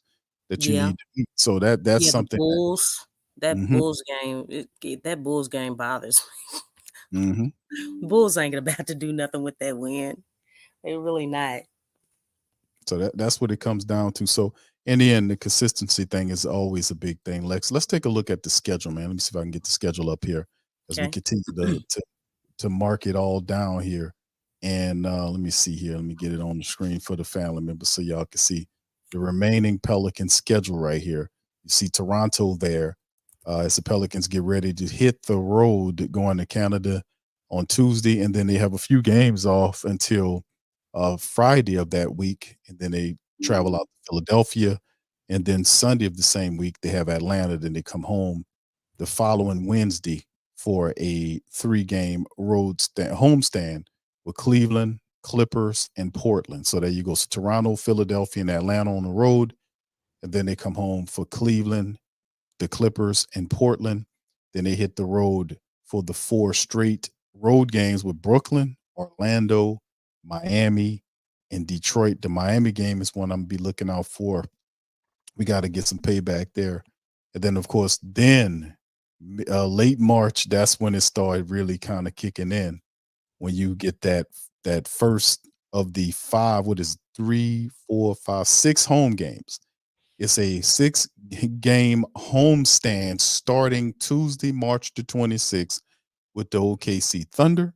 that you need to beat. So that's something. Bulls, Bulls game, that Bulls game bothers me. Bulls ain't about to do nothing with that win. They're really not. So that's what it comes down to. So in the end, the consistency thing is always a big thing. Lex, let's take a look at the schedule, man. Let me see if I can get the schedule up here as we continue to mark it all down here. And let me see here. Let me get it on the screen for the family members so y'all can see the remaining Pelican schedule right here. You see Toronto there as the Pelicans get ready to hit the road going to Canada on Tuesday. And then they have a few games off until Friday of that week. And then they travel out to Philadelphia. And then Sunday of the same week, they have Atlanta. Then they come home the following Wednesday for a 3-game homestand with Cleveland, Clippers, and Portland. So there you go. So Toronto, Philadelphia, and Atlanta on the road. And then they come home for Cleveland, the Clippers, and Portland. Then they hit the road for the 4 straight road games with Brooklyn, Orlando, Miami, and Detroit. The Miami game is one I'm going to be looking out for. We got to get some payback there. And then, of course, late March, that's when it started really kind of kicking in. When you get that first of the 5, what is 3, 4, 5, 6 home games. It's a 6-game homestand starting Tuesday, March the 26th with the OKC Thunder.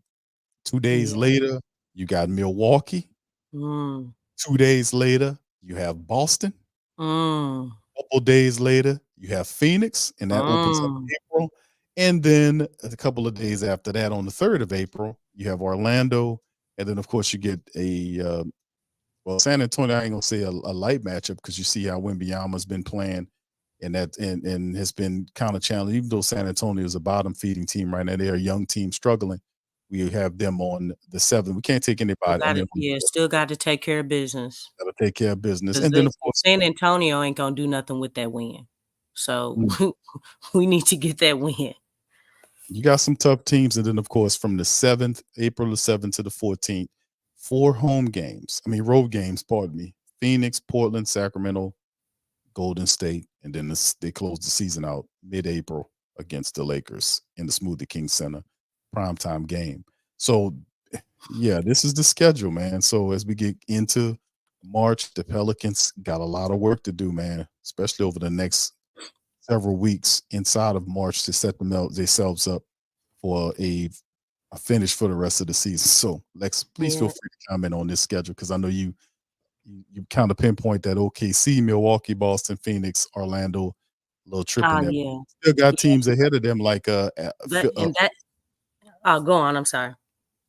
2 days later, you got Milwaukee. 2 days later, you have Boston. Couple days later, you have Phoenix, and that opens up April. And then a couple of days after that, on the 3rd of April, you have Orlando. And then, of course, you get a San Antonio. I ain't gonna say a light matchup because you see how Wembanyama's been playing, and has been kind of challenged. Even though San Antonio is a bottom feeding team right now, they're a young team struggling. We have them on the 7th. We can't take anybody. Still got to take care of business. Got to take care of business, and then of course San Antonio ain't gonna do nothing with that win. So we need to get that win. You got some tough teams, and then of course from the 7th, April the 7th to the 14th, 4 road games. Pardon me: Phoenix, Portland, Sacramento, Golden State, and then they close the season out mid-April against the Lakers in the Smoothie King Center primetime game. So, yeah, this is the schedule, man. So as we get into March, the Pelicans got a lot of work to do, man, especially over the next several weeks inside of March to set themselves up for a finish for the rest of the season. So, Lex, please feel free to comment on this schedule because I know you kind of pinpoint that OKC, Milwaukee, Boston, Phoenix, Orlando, a little tripping there. Yeah. Still got teams ahead of them like go on. I'm sorry.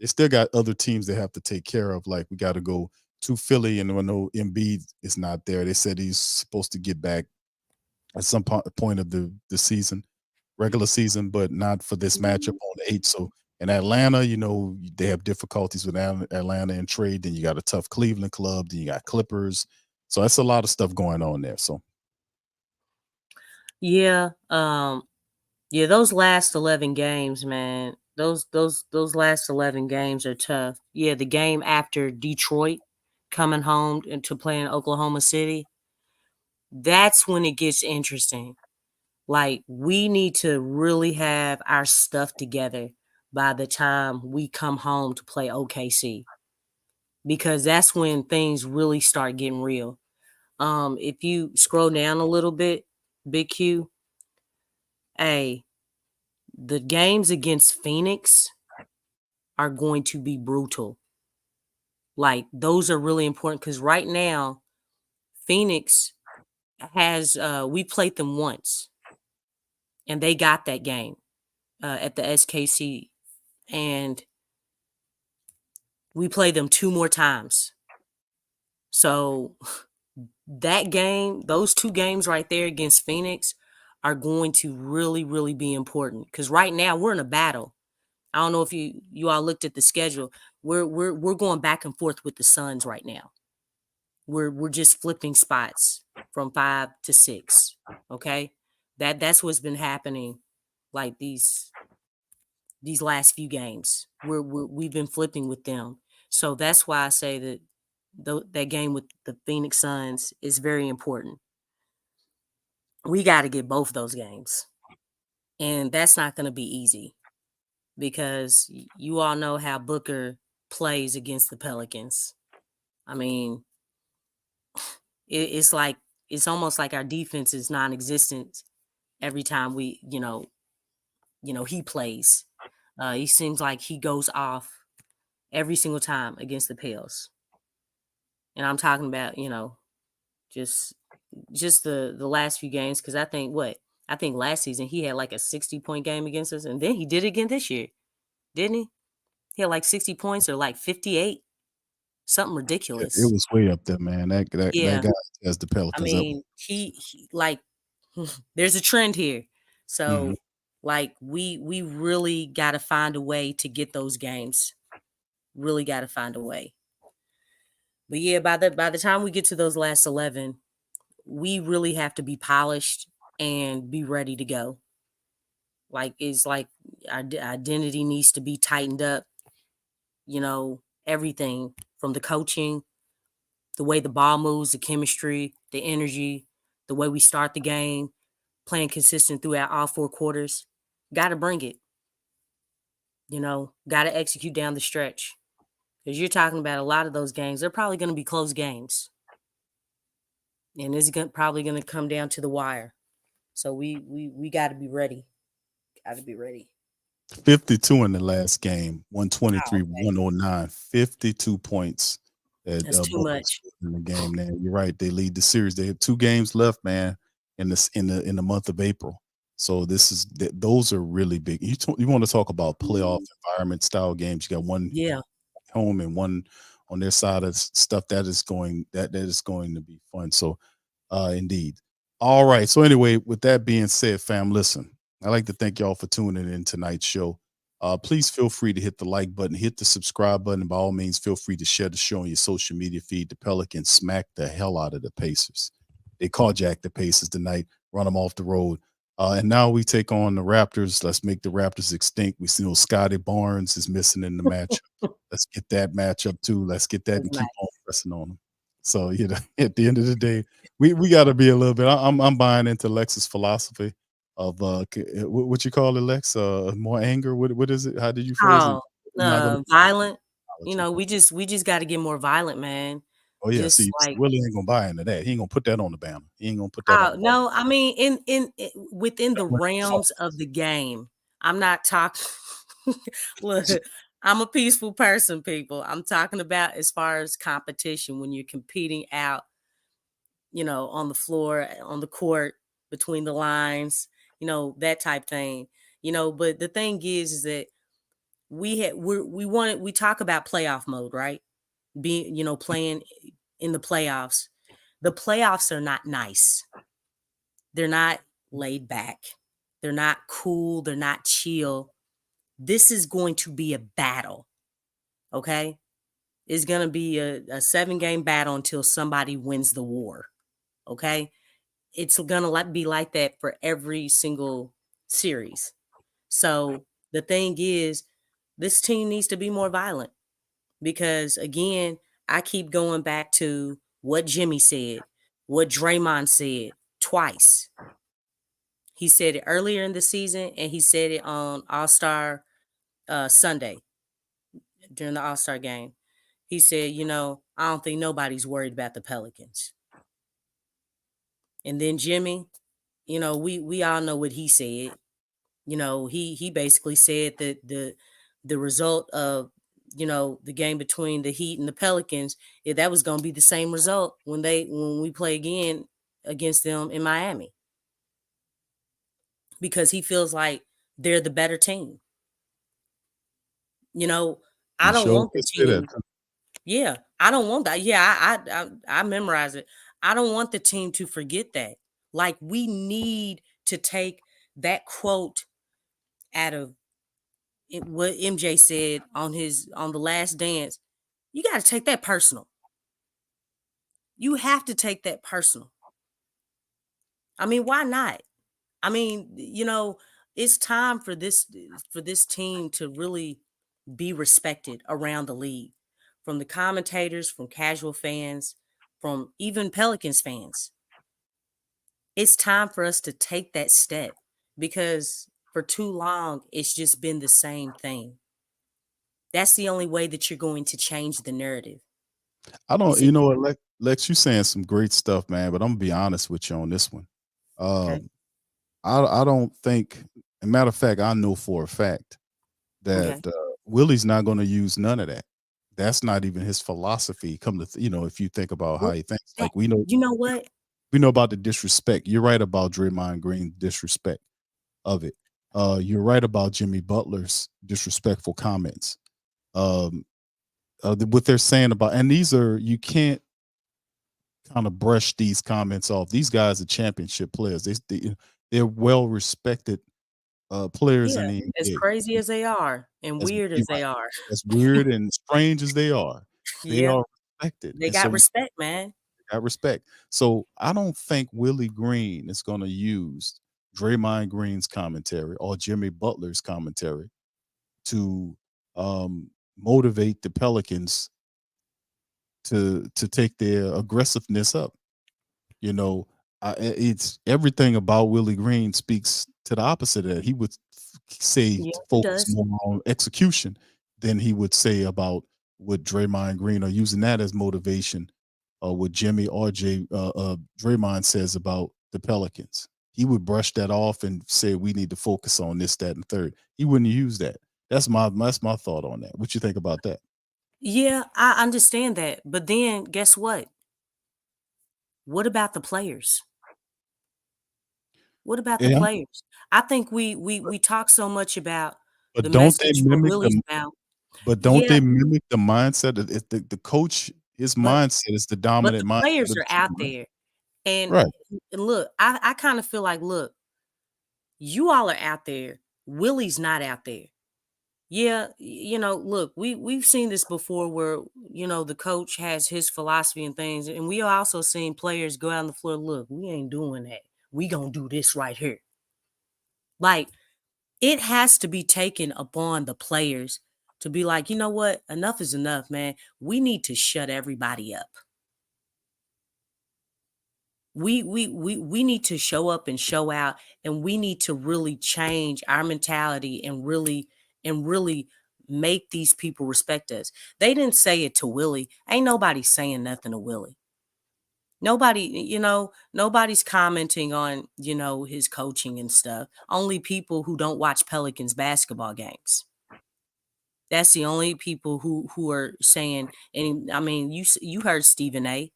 They still got other teams they have to take care of. Like we got to go to Philly, and I know Embiid is not there. They said he's supposed to get back at some point of the season, regular season, but not for this matchup on the 8th. So in Atlanta, they have difficulties with Atlanta in trade. Then you got a tough Cleveland club. Then you got Clippers. So that's a lot of stuff going on there. So those last 11 games, man. Those last 11 games are tough. Yeah, the game after Detroit coming home and to play in Oklahoma City, that's when it gets interesting. Like, we need to really have our stuff together by the time we come home to play OKC, because that's when things really start getting real. If you scroll down a little bit, Big Q, the games against Phoenix are going to be brutal. Like, those are really important because right now, Phoenix has we played them once, and they got that game at the SKC, and we played them 2 more times. So that game, those 2 games right there against Phoenix are going to really, really be important because right now we're in a battle. I don't know if you all looked at the schedule. We're going back and forth with the Suns right now. We're just flipping spots from 5 to 6. Okay, that's what's been happening. Like these last few games, we've been flipping with them. So that's why I say that that game with the Phoenix Suns is very important. We got to get both those games, and that's not going to be easy because you all know how Booker plays against the Pelicans. I mean, it's almost like our defense is non-existent every time he plays. He seems like he goes off every single time against the Pels. And I'm talking about, just the last few games, because I think last season he had like a 60-point game against us, and then he did it again this year, didn't he? He had like 60 points or like 58, something ridiculous. It was way up there, man. That guy has the Pelicans. I mean, he like there's a trend here, so like we really got to find a way to get those games. Really got to find a way. But yeah, by the time we get to those last 11, we really have to be polished and be ready to go. Like, it's like our identity needs to be tightened up. Everything from the coaching, the way the ball moves, the chemistry, the energy, the way we start the game, playing consistent throughout all 4 quarters. got to bring it. Got to execute down the stretch. Because you're talking about a lot of those games, they're probably going to be close games. And it's probably going to come down to the wire. So we got to be ready. Got to be ready. 52 in the last game, 123, 109, 52 points. That's too much in the game. Now you're right; they lead the series. They have 2 games left, man, in the month of April. So those are really big. You want to talk about playoff environment style games? You got one home and one on their side of stuff that is going to be fun. So, indeed. All right. So anyway, with that being said, fam, listen. I'd like to thank y'all for tuning in tonight's show. Please feel free to hit the like button, hit the subscribe button. By all means, feel free to share the show on your social media feed. The Pelicans smacked the hell out of the Pacers. They carjacked the Pacers tonight, run them off the road. And now we take on the Raptors. Let's make the Raptors extinct. We see Scotty Barnes is missing in the match. Let's get that matchup too. Let's get that and keep on pressing on them. So, at the end of the day, we got to be a little bit. I'm buying into Lex's philosophy of what you call it, Lex? More anger. What is it? How did you phrase it? Violent. We just got to get more violent, man. Oh yeah, just see, Willie ain't gonna buy into that. He ain't gonna put that on the banner. He ain't gonna put that. No, I mean, within the realms of the game, I'm not talking. Look, I'm a peaceful person, people. I'm talking about as far as competition when you're competing out, on the floor, on the court, between the lines, that type thing. But the thing is that we talk about playoff mode, right? Being, playing in the playoffs. The playoffs are not nice. They're not laid back. They're not cool. They're not chill. This is going to be a battle. Okay? It's going to be a 7-game battle until somebody wins the war. Okay? It's going to be like that for every single series. So the thing is, this team needs to be more violent because, again, I keep going back to what Jimmy said, what Draymond said twice. He said it earlier in the season, and he said it on All-Star Sunday during the All-Star game. He said, I don't think nobody's worried about the Pelicans. And then Jimmy, we all know what he said. He basically said that the result of the game between the Heat and the Pelicans, that was going to be the same result when we play again against them in Miami, because he feels like they're the better team. I don't want the team. Yeah, I don't want that. Yeah, I memorize it. I don't want the team to forget that. Like, we need to take that quote out of what MJ said on The Last Dance. You got to take that personal. You have to take that personal. I mean, why not? I mean, it's time for this team to really be respected around the league, from the commentators, from casual fans, from even Pelicans fans. It's time for us to take that step, because for too long, it's just been the same thing. That's the only way that you're going to change the narrative. I don't, you know what, Lex, you saying some great stuff, man, but I'm gonna be honest with you on this one. Okay. I don't think, as a matter of fact, I know for a fact that Willie's not going to use none of that. That's not even his philosophy. If you think about how he thinks, like we know, what? We know about the disrespect. You're right about Draymond Green's disrespect of it. You're right about Jimmy Butler's disrespectful comments. What they're saying about, and you can't kind of brush these comments off. These guys are championship players. They're well respected players in the NBA. As crazy as they are, and weird as they are, as weird and strange as they are, they are respected. They got respect, man. They got respect. So I don't think Willie Green is going to use Draymond Green's commentary or Jimmy Butler's commentary to motivate the Pelicans to take their aggressiveness up. It's everything about Willie Green speaks to the opposite of that. He would focus more on execution than he would say about what Draymond Green, or using that as motivation, what Jimmy or Draymond says about the Pelicans. He would brush that off and say we need to focus on this, that, and third. He wouldn't use that. That's my thought on that. What you think about that? Yeah, I understand that. But then guess what? What about the players? What about the players? I think we talk so much about but the don't they message from mimic Willie's the, mouth. but don't they mimic the mindset? The coach, his mindset is the dominant mindset. Players are out there. And, right. And look, I kind of feel like, look, you all are out there. Willie's not out there. Yeah, look, we've seen this before where, the coach has his philosophy and things. And we also seen players go out on the floor, look, we ain't doing that. We gonna do this right here. Like, it has to be taken upon the players to be like, you know what? Enough is enough, man. We need to shut everybody up. We need to show up and show out, and we need to really change our mentality and really make these people respect us. They didn't say it to Willie. Ain't nobody saying nothing to Willie. Nobody, nobody's commenting on, his coaching and stuff. Only people who don't watch Pelicans basketball games. That's the only people who are saying, and I mean, you heard Stephen A.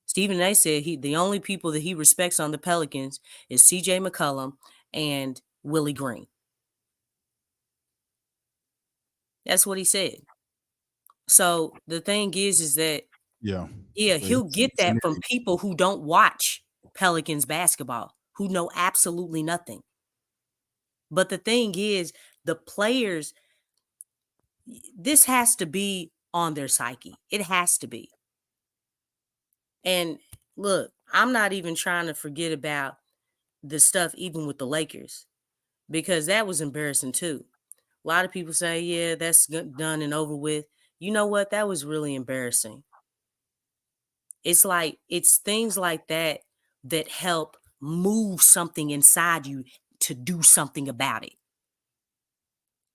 Stephen A said the only people that he respects on the Pelicans is CJ McCollum and Willie Green. That's what he said. So the thing is that he'll get that from people who don't watch Pelicans basketball, who know absolutely nothing. But the thing is, the players, this has to be on their psyche. It has to be. And look, I'm not even trying to forget about the stuff even with the Lakers, because that was embarrassing too. A lot of people say, yeah, that's done and over with. You know what? That was really embarrassing. It's like, it's things like that that help move something inside you to do something about it.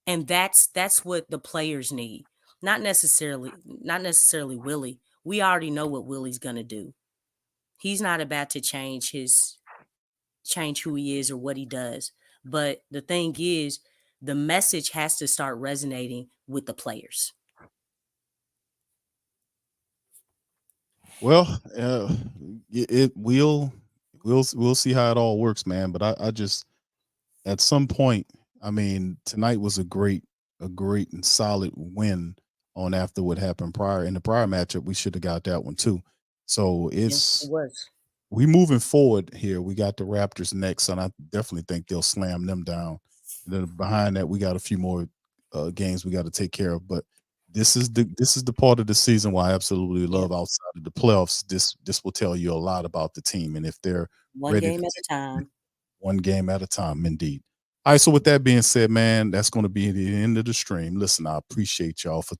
And that's what the players need. Not necessarily Willie. We already know what Willie's going to do. He's not about to change who he is or what he does. But the thing is, the message has to start resonating with the players. Well, we'll see how it all works, man. But I just, at some point, I mean, tonight was a great and solid win on after what happened in the prior matchup. We should have got that one too. So it was. We moving forward here. We got the Raptors next, and I definitely think they'll slam them down. And then behind that, we got a few more games we got to take care of. But this is the part of the season why I absolutely love outside of the playoffs. This will tell you a lot about the team, and if they're one game at a time. One game at a time, indeed. All right, so with that being said, man, that's going to be the end of the stream. Listen, I appreciate y'all for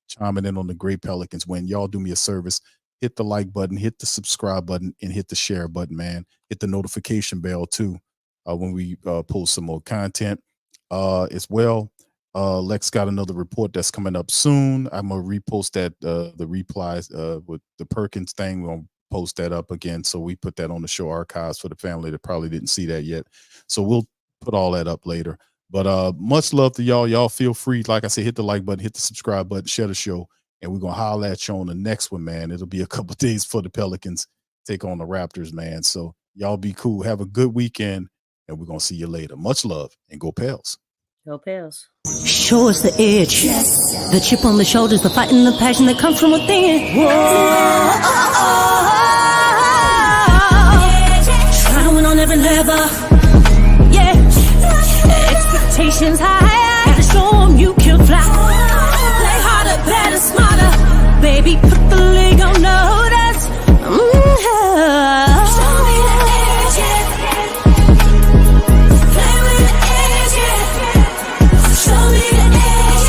chiming in on the great Pelicans win. Y'all do me a service. Hit the like button, hit the subscribe button, and hit the share button, man. Hit the notification bell, too, when we post some more content as well. Lex got another report that's coming up soon. I'm going to repost that, the replies with the Perkins thing. We're going to post that up again, so we put that on the show archives for the family that probably didn't see that yet. So we'll put all that up later. But much love to y'all. Y'all feel free, like I said, hit the like button, hit the subscribe button, share the show, and we're going to holler at you on the next one, man. It'll be a couple of days for the Pelicans take on the Raptors, man. So y'all be cool. Have a good weekend, and we're going to see you later. Much love, and go Pels. Go Pels. Show us the edge. The chip on the shoulders, the fight and the passion that comes from within. Whoa. Trying to win on every level. Yeah. Expectations high. Gotta show them you can fly. Play harder, better, smarter. Baby, put the league on notice. Show me the edge, play with the edge, show me the edge,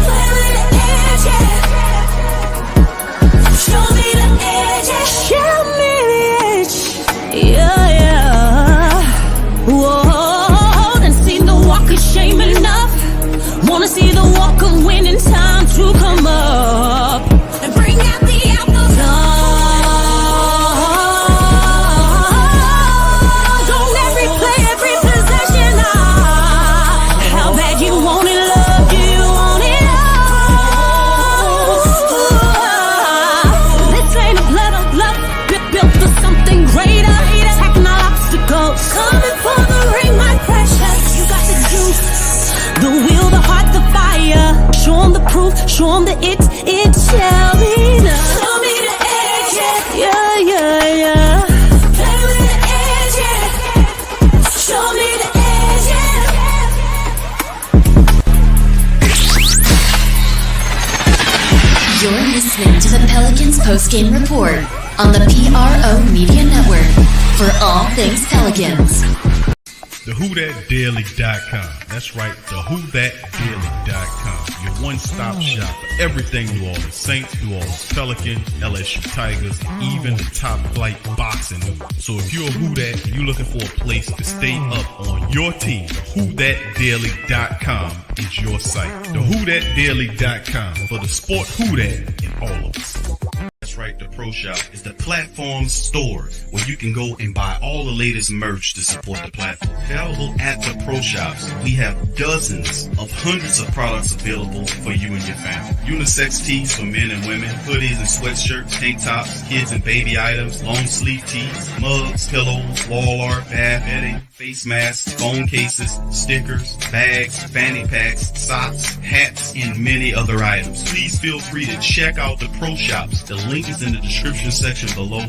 play with the edge, show me the edge, show me the edge, yeah, whoa. Postgame Report on the PRO Media Network for all things Pelicans. TheWhoThatDaily.com. That's right, TheWhoThatDaily.com. Your one-stop shop for everything New Orleans Saints, New Orleans Pelicans, LSU Tigers, even the top flight boxing. So if you're a Who That and you're looking for a place to stay up on your team, TheWhoThatDaily.com is your site. TheWhoThatDaily.com for the sport Who That in all of us. That's right, the Pro Shop is the platform store where you can go and buy all the latest merch to support the platform. Available at the Pro Shops, we have dozens of hundreds of products available for you and your family. Unisex tees for men and women, hoodies and sweatshirts, tank tops, kids and baby items, long sleeve tees, mugs, pillows, wall art, bath bedding, face masks, phone cases, stickers, bags, fanny packs, socks, hats, and many other items. Please feel free to check out the Pro Shops. The link is in the description section below.